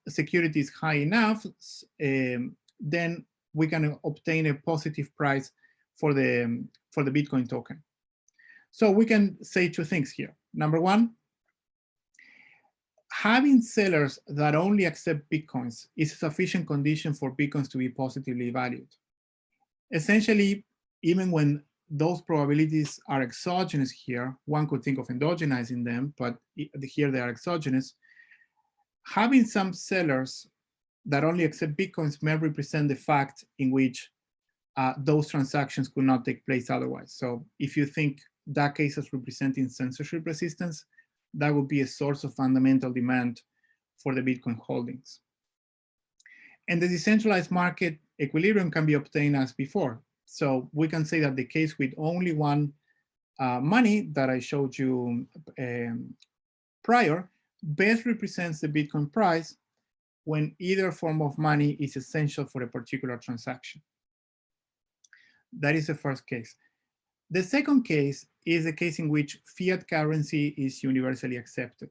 security is high enough, then we can obtain a positive price for the Bitcoin token. So we can say two things here. Number one, having sellers that only accept Bitcoins is a sufficient condition for Bitcoins to be positively valued. Essentially, even when those probabilities are exogenous here, one could think of endogenizing them, but here they are exogenous. Having some sellers that only accept Bitcoins may represent the fact in which those transactions could not take place otherwise. So if you think that case as representing censorship resistance, that would be a source of fundamental demand for the Bitcoin holdings. And the decentralized market equilibrium can be obtained as before. So we can say that the case with only one money that I showed you prior best represents the Bitcoin price when either form of money is essential for a particular transaction. That is the first case. The second case is a case in which fiat currency is universally accepted.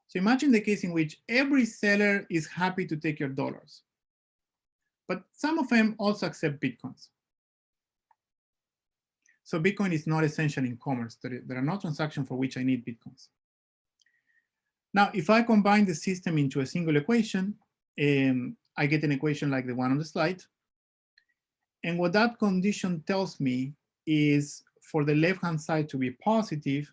So imagine the case in which every seller is happy to take your dollars, but some of them also accept Bitcoins. So Bitcoin is not essential in commerce. There are no transactions for which I need Bitcoins. Now, if I combine the system into a single equation, I get an equation like the one on the slide. And what that condition tells me is for the left-hand side to be positive,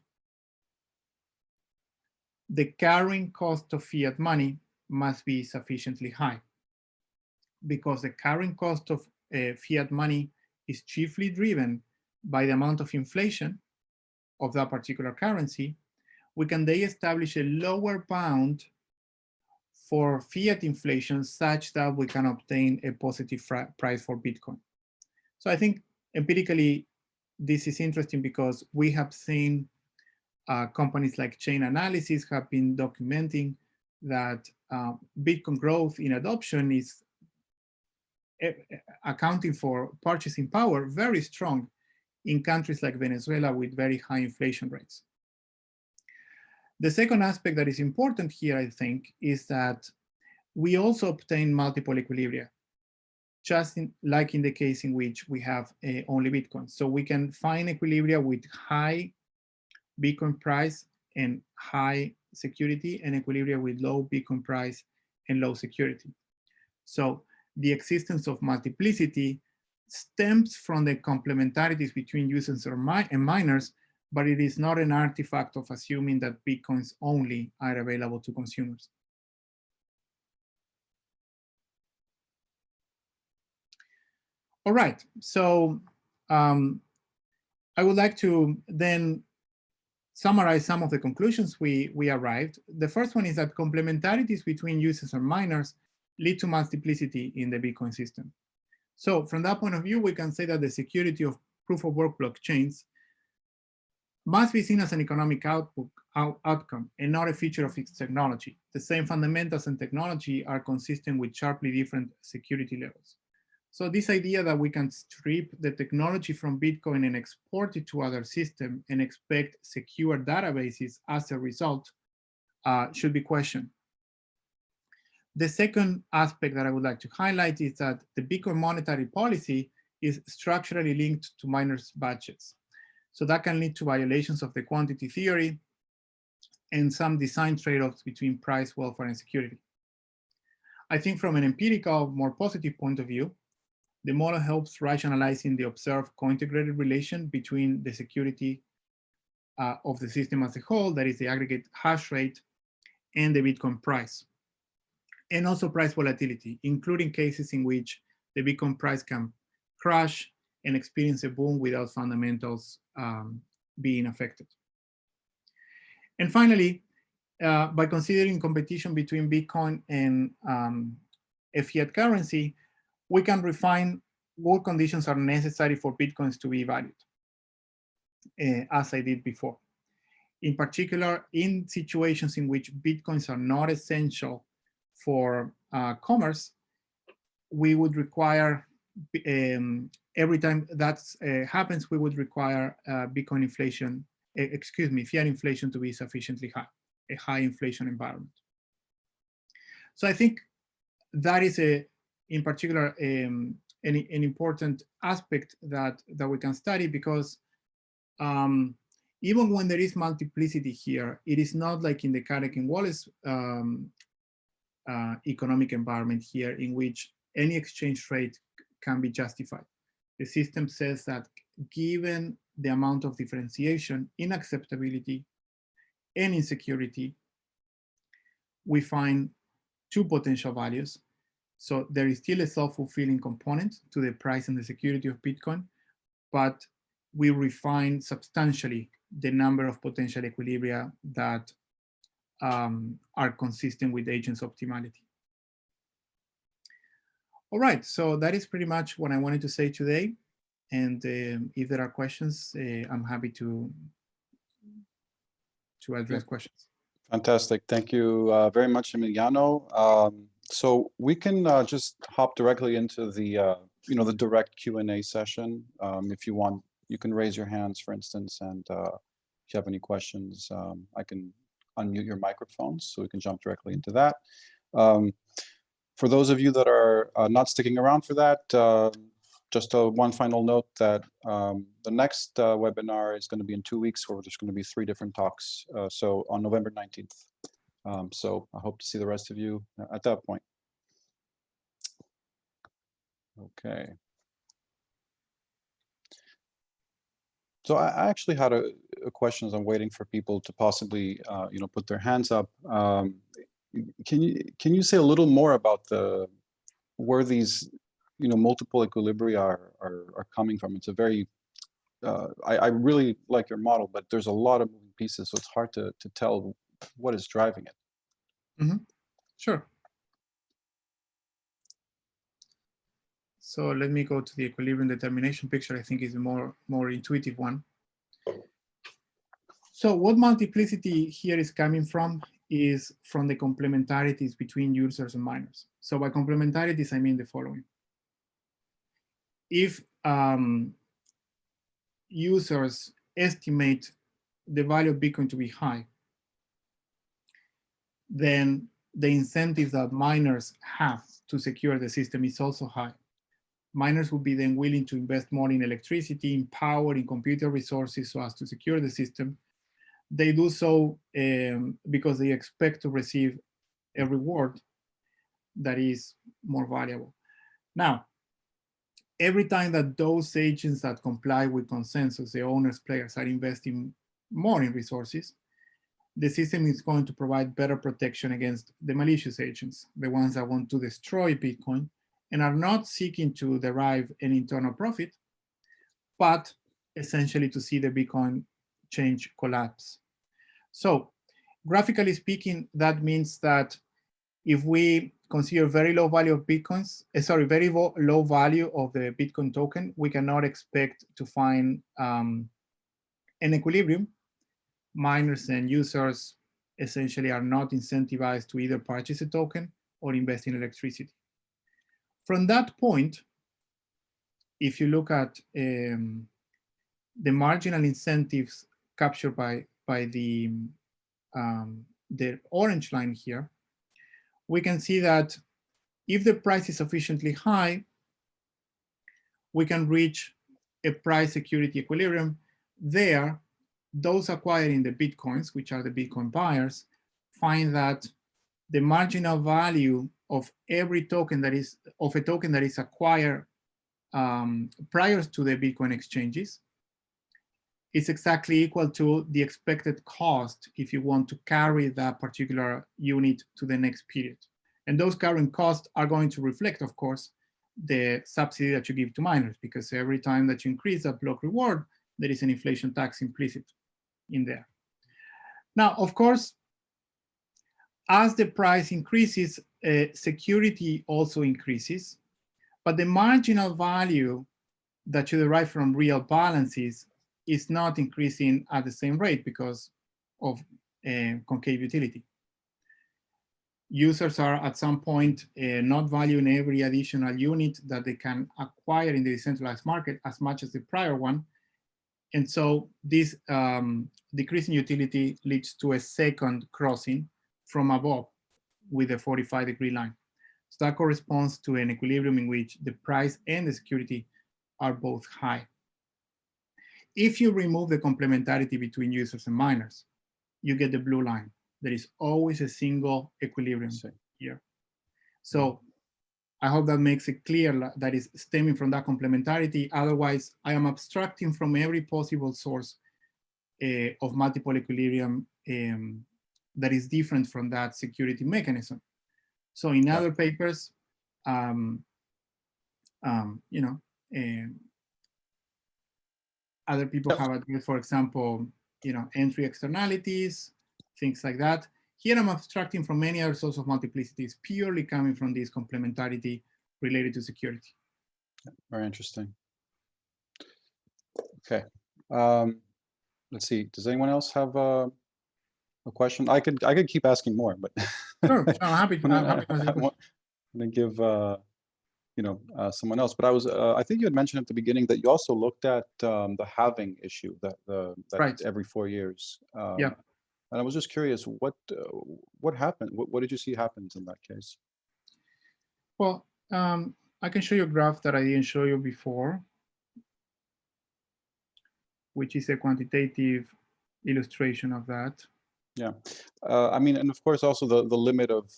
the carrying cost of fiat money must be sufficiently high, because the carrying cost of fiat money is chiefly driven by the amount of inflation of that particular currency. We can then establish a lower bound for fiat inflation such that we can obtain a positive price for Bitcoin. So I think empirically, this is interesting because we have seen companies like Chain Analysis have been documenting that Bitcoin growth in adoption is accounting for purchasing power very strong in countries like Venezuela with very high inflation rates. The second aspect that is important here, I think, is that we also obtain multiple equilibria, just like in the case in which we have only Bitcoin. So we can find equilibria with high Bitcoin price and high security, and equilibria with low Bitcoin price and low security. So the existence of multiplicity stems from the complementarities between users and miners, but it is not an artifact of assuming that Bitcoins only are available to consumers. All right, so I would like to then summarize some of the conclusions we arrived. The first one is that complementarities between users and miners lead to multiplicity in the Bitcoin system. So from that point of view, we can say that the security of proof-of-work blockchains must be seen as an economic outcome and not a feature of its technology. The same fundamentals and technology are consistent with sharply different security levels. So this idea that we can strip the technology from Bitcoin and export it to other systems and expect secure databases as a result should be questioned. The second aspect that I would like to highlight is that the Bitcoin monetary policy is structurally linked to miners' budgets. So that can lead to violations of the quantity theory and some design trade-offs between price, welfare, and security. I think from an empirical, more positive point of view, the model helps rationalizing the observed co-integrated relation between the security of the system as a whole, that is the aggregate hash rate, and the Bitcoin price. And also price volatility, including cases in which the Bitcoin price can crash and experience a boom without fundamentals being affected. And finally, by considering competition between Bitcoin and a fiat currency, we can refine what conditions are necessary for Bitcoins to be valued, as I did before. In particular, in situations in which Bitcoins are not essential for commerce, we would require, every time that happens, we would require Bitcoin inflation, fiat inflation to be sufficiently high, a high inflation environment. So I think that is in particular, an important aspect that we can study, because even when there is multiplicity here, it is not like in the Carrick and Wallace economic environment here, in which any exchange rate can be justified. The system says that given the amount of differentiation in acceptability and insecurity, we find two potential values. So there is still a self-fulfilling component to the price and the security of Bitcoin, but we refine substantially the number of potential equilibria that are consistent with agents optimality. All right, so that is pretty much what I wanted to say today. And if there are questions, I'm happy to address questions. Fantastic. Thank you very much, Emiliano. So we can just hop directly into the the direct Q&A session. If you want, you can raise your hands, for instance, and if you have any questions, I can unmute your microphones so we can jump directly into that. For those of you that are not sticking around for that, just one final note that the next webinar is going to be in 2 weeks, where there's going to be 3 different talks. So on November 19th. So I hope to see the rest of you at that point. Okay. So I actually had a question as I'm waiting for people to possibly, put their hands up. Can you say a little more about where these, multiple equilibria are coming from? It's a very, I really like your model, but there's a lot of moving pieces, so it's hard to tell what is driving it. Mm-hmm. Sure. So let me go to the equilibrium determination picture. I think is a more intuitive one. So what multiplicity here is coming from is from the complementarities between users and miners. So by complementarities, I mean the following. If users estimate the value of Bitcoin to be high, then the incentive that miners have to secure the system is also high. Miners would be then willing to invest more in electricity, in power, in computer resources so as to secure the system. They do so because they expect to receive a reward that is more valuable. Now, every time that those agents that comply with consensus, the owners, players, are investing more in resources, the system is going to provide better protection against the malicious agents, the ones that want to destroy Bitcoin and are not seeking to derive an internal profit, but essentially to see the Bitcoin change collapse. So graphically speaking, that means that if we consider very low value of Bitcoins, very low value of the Bitcoin token, we cannot expect to find an equilibrium. Miners and users essentially are not incentivized to either purchase a token or invest in electricity. From that point, if you look at the marginal incentives captured by the orange line here, we can see that if the price is sufficiently high, we can reach a price security equilibrium. There, those acquiring the Bitcoins, which are the Bitcoin buyers, find that the marginal value of every token that is acquired prior to the Bitcoin exchanges is exactly equal to the expected cost if you want to carry that particular unit to the next period. And those current costs are going to reflect, of course, the subsidy that you give to miners, because every time that you increase that block reward, there is an inflation tax implicit in there. Now, of course, as the price increases, security also increases, but the marginal value that you derive from real balances is not increasing at the same rate because of concave utility. Users are at some point not valuing every additional unit that they can acquire in the decentralized market as much as the prior one. And so this decrease in utility leads to a second crossing from above with a 45-degree line. So that corresponds to an equilibrium in which the price and the security are both high. If you remove the complementarity between users and miners, you get the blue line. There is always a single equilibrium here. So I hope that makes it clear that is stemming from that complementarity. Otherwise, I am abstracting from every possible source of multiple equilibrium that is different from that security mechanism. So in other papers, you know, other people have addressed, for example, you know, entry externalities, things like that. Here I'm abstracting from any other source of multiplicities, purely coming from this complementarity related to security. Very interesting. Okay. Let's see. Does anyone else have a question? I could keep asking more, but Sure, I'm happy to I'm gonna give you know, someone else. But I think you had mentioned at the beginning that you also looked at the halving issue that right. every 4 years. Yeah. And I was just curious, what happened? What did you see happens in that case? Well, I can show you a graph that I didn't show you before, which is a quantitative illustration of that. Yeah, I mean, and of course also the limit of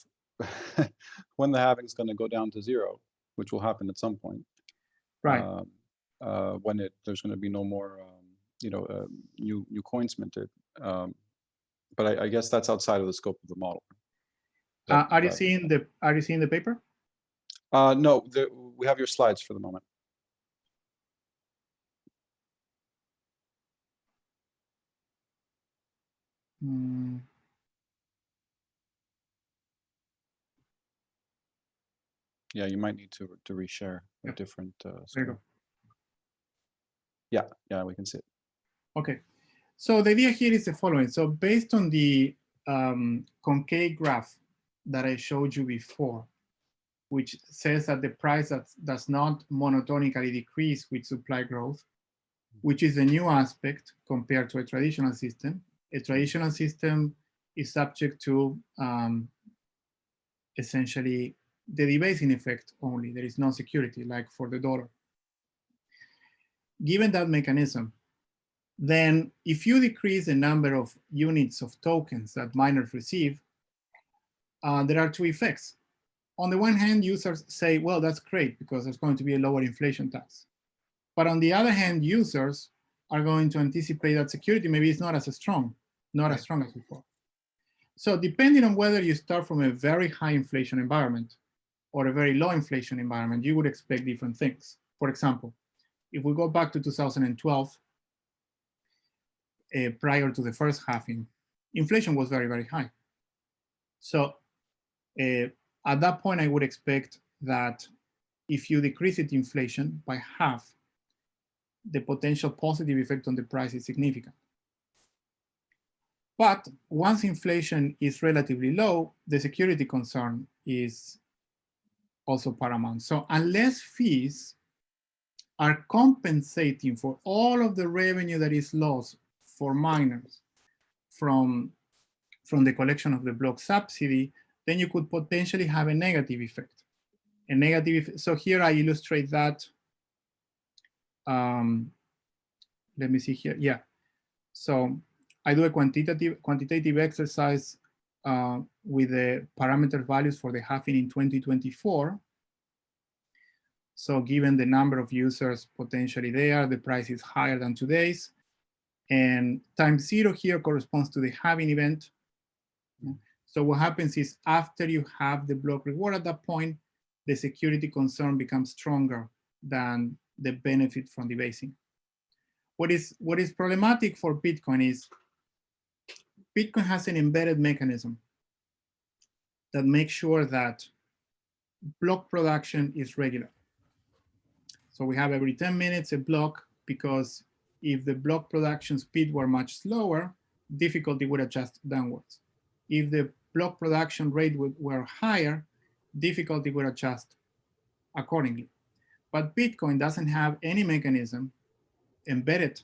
when the halving is going to go down to 0, which will happen at some point. Right. When there's going to be no more, you know, new coins minted. But I guess that's outside of the scope of the model. Are you seeing the paper? No, we have your slides for the moment. Yeah, you might need to reshare a different screen. Yeah, we can see it. Okay, so the idea here is the following. So based on the concave graph that I showed you before, which says that the price does not monotonically decrease with supply growth, which is a new aspect compared to a traditional system. A traditional system is subject to essentially the debasing effect only. There is no security, like for the dollar. Given that mechanism, then if you decrease the number of units of tokens that miners receive, there are two effects. On the one hand, users say, well, that's great because there's going to be a lower inflation tax. But on the other hand, users are going to anticipate that security maybe is not as strong, as strong as before. So depending on whether you start from a very high inflation environment or a very low inflation environment, you would expect different things. For example, if we go back to 2012, prior to the first halving, inflation was very, very high. So at that point, I would expect that if you decrease it inflation by half, the potential positive effect on the price is significant. But once inflation is relatively low, the security concern is also paramount. So unless fees are compensating for all of the revenue that is lost for miners from the collection of the block subsidy, then you could potentially have a negative effect. So here I illustrate that. Let me see here. Yeah. So I do a quantitative exercise with the parameter values for the halving in 2024. So given the number of users potentially there, the price is higher than today's. And time 0 here corresponds to the halving event. So what happens is after you have the block reward at that point, the security concern becomes stronger than the benefit from debasing. What is problematic for Bitcoin is Bitcoin has an embedded mechanism that makes sure that block production is regular. So we have every 10 minutes a block, because if the block production speed were much slower, difficulty would adjust downwards. If the block production rate were higher, difficulty would adjust accordingly. But Bitcoin doesn't have any mechanism embedded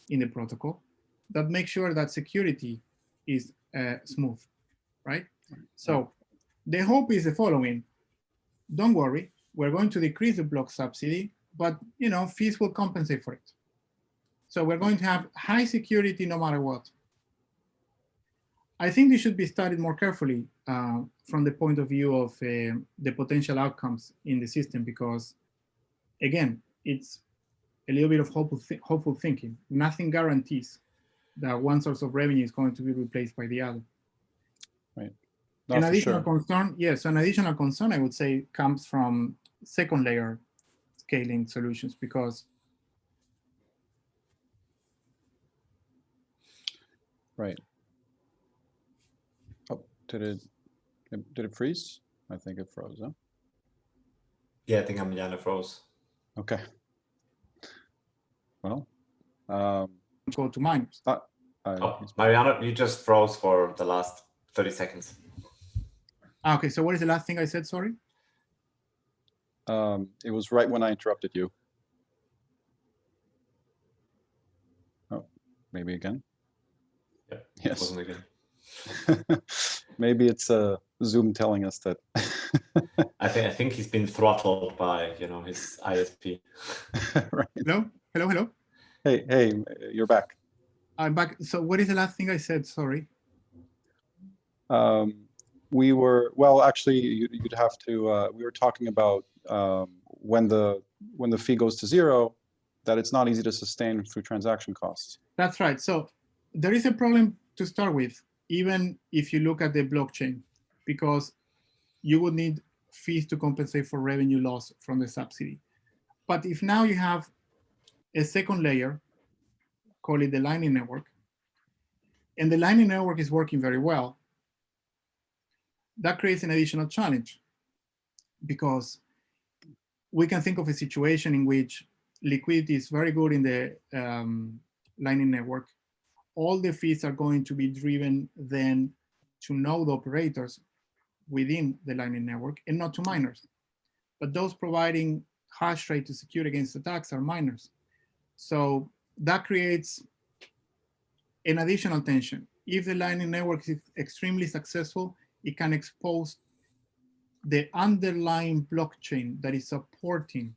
in the protocol that makes sure that security is smooth, right? So the hope is the following. Don't worry, we're going to decrease the block subsidy, but fees will compensate for it. So we're going to have high security no matter what. I think this should be studied more carefully from the point of view of the potential outcomes in the system, because again, it's a little bit of hopeful thinking. Nothing guarantees that one source of revenue is going to be replaced by the other. Right. An additional concern, yes, an additional concern I would say comes from second layer scaling solutions, because right. Oh, did it freeze? I think it froze, huh? Yeah, I think Emiliano froze. Okay. Well, go to miners. Mariano, you just froze for the last 30 seconds. Okay, so what is the last thing I said, sorry? It was right when I interrupted you. Oh, maybe again? Yeah, yes. It wasn't again. Maybe it's Zoom telling us that. I think he's been throttled by his ISP. Right. Hello. Hey, you're back. I'm back. So what is the last thing I said? Sorry. We were actually you'd have to. We were talking about when the fee goes to zero, that it's not easy to sustain through transaction costs. That's right. So there is a problem to start with, even if you look at the blockchain, because you would need fees to compensate for revenue loss from the subsidy. But if now you have a second layer, call it the Lightning Network, and the Lightning Network is working very well, that creates an additional challenge, because we can think of a situation in which liquidity is very good in the Lightning Network. All the fees are going to be driven then to node operators within the Lightning Network and not to miners. But those providing hash rate to secure against attacks are miners. So that creates an additional tension. If the Lightning Network is extremely successful, it can expose the underlying blockchain that is supporting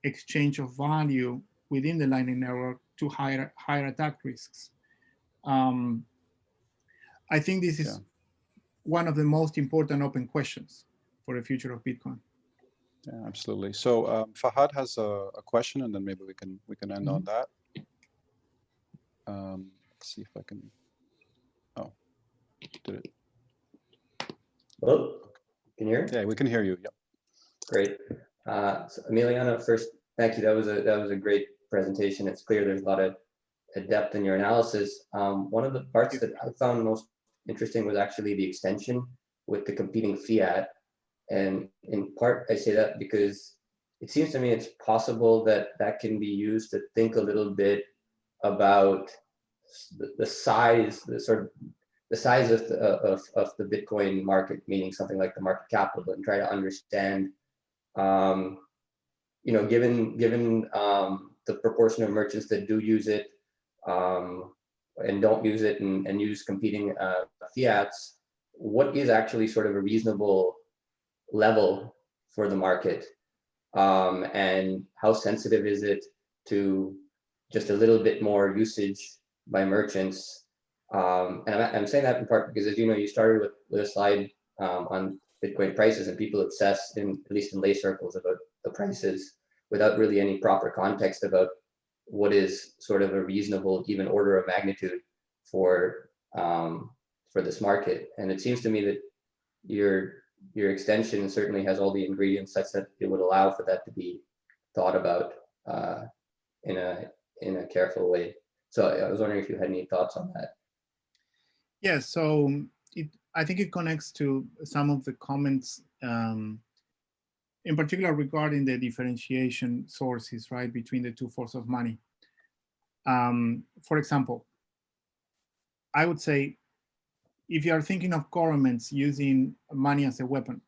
exchange of value within the Lightning Network to higher attack risks. I think this is one of the most important open questions for the future of Bitcoin. Yeah, absolutely. So Fahad has a question, and then maybe we can end on that. Let's see if I can. Oh, did it? Hello, can you hear me? Yeah, we can hear you. Yep. Great. So Emiliano, first, thank you. That was a great presentation. It's clear there's a lot of depth in your analysis. One of the parts that I found most interesting was actually the extension with the competing fiat. And in part, I say that because it seems to me it's possible that that can be used to think a little bit about the size, the size of the Bitcoin market, meaning something like the market capital, and try to understand, given the proportion of merchants that do use it and don't use it and use competing fiats, what is actually sort of a reasonable level for the market, and how sensitive is it to just a little bit more usage by merchants? And I'm saying that in part because, as you know, you started with a slide on Bitcoin prices, and people obsess, at least in lay circles, about the prices without really any proper context about what is sort of a reasonable, even order of magnitude for this market. And it seems to me that your extension certainly has all the ingredients such that it would allow for that to be thought about in a careful way. So I was wondering if you had any thoughts on that. Yeah, so I think it connects to some of the comments, in particular regarding the differentiation sources, right, between the two forms of money. For example, I would say, if you are thinking of governments using money as a weapon,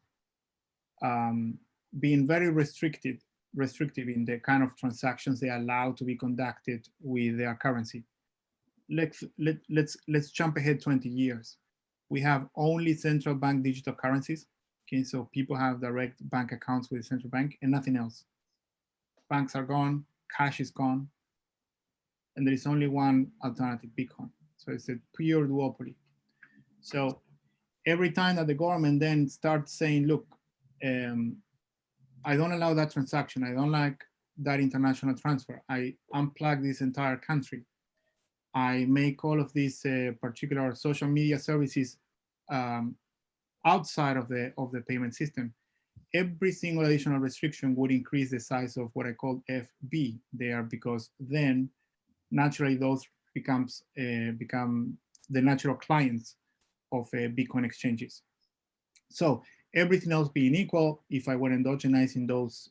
being very restrictive in the kind of transactions they allow to be conducted with their currency. Let's jump ahead 20 years. We have only central bank digital currencies. Okay, so people have direct bank accounts with the central bank and nothing else. Banks are gone, cash is gone, and there is only one alternative, Bitcoin. So it's a pure duopoly. So every time that the government then starts saying, look, I don't allow that transaction, I don't like that international transfer, I unplug this entire country, I make all of these particular social media services outside of the payment system, every single additional restriction would increase the size of what I call FB there, because then naturally those become the natural clients of Bitcoin exchanges. So everything else being equal, if I were endogenizing those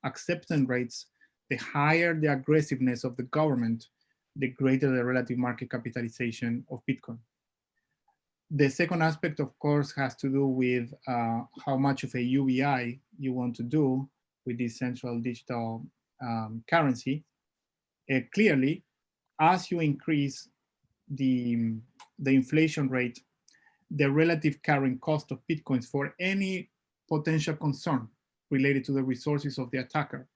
acceptance rates, the higher the aggressiveness of the government, the greater the relative market capitalization of Bitcoin. The second aspect, of course, has to do with how much of a UBI you want to do with this central digital currency. Clearly, as you increase the inflation rate, the relative carrying cost of Bitcoins for any potential concern related to the resources of the attacker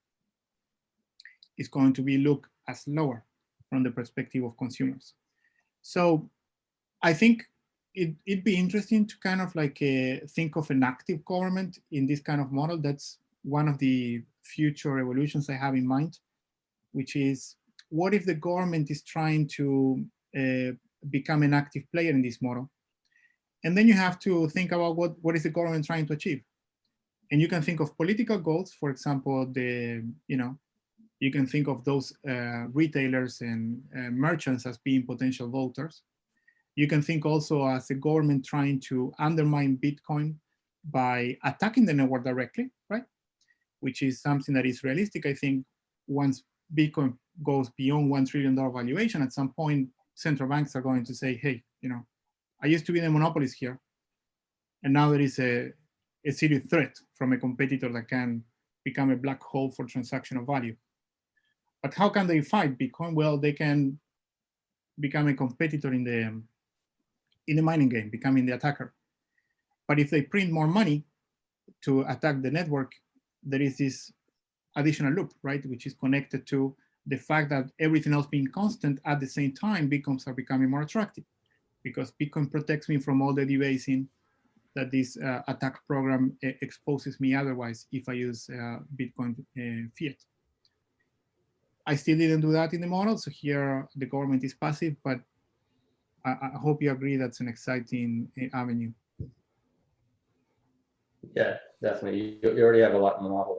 is going to be looked as lower from the perspective of consumers. So I think it'd be interesting to kind of like think of an active government in this kind of model. That's one of the future evolutions I have in mind, which is, what if the government is trying to become an active player in this model? And then you have to think about what is the government trying to achieve. And you can think of political goals, for example, you can think of those retailers and merchants as being potential voters. You can think also as a government trying to undermine Bitcoin by attacking the network directly, right? Which is something that is realistic. I think once Bitcoin goes beyond $1 trillion valuation, at some point, central banks are going to say, hey, I used to be the monopolist here, and now there is a serious threat from a competitor that can become a black hole for transactional value. But how can they fight Bitcoin? Well, they can become a competitor in the mining game, becoming the attacker. But if they print more money to attack the network, there is this additional loop, right, which is connected to the fact that everything else being constant, at the same time, Bitcoins are becoming more attractive, because Bitcoin protects me from all the debasing that this attack program exposes me otherwise if I use Bitcoin fiat. I still didn't do that in the model, so here the government is passive, but I hope you agree that's an exciting avenue. Yeah, definitely. You already have a lot in the model.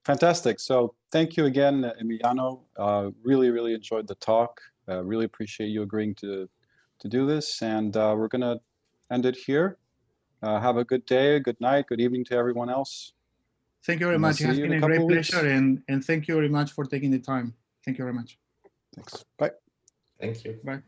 Fantastic. So thank you again, Emiliano. Really, really enjoyed the talk. Really appreciate you agreeing to do this. And we're going to end it here. Have a good day, good night, good evening to everyone else. Thank you very much. It has been a great pleasure, and thank you very much for taking the time. Thank you very much. Thanks. Bye. Thank you. Bye.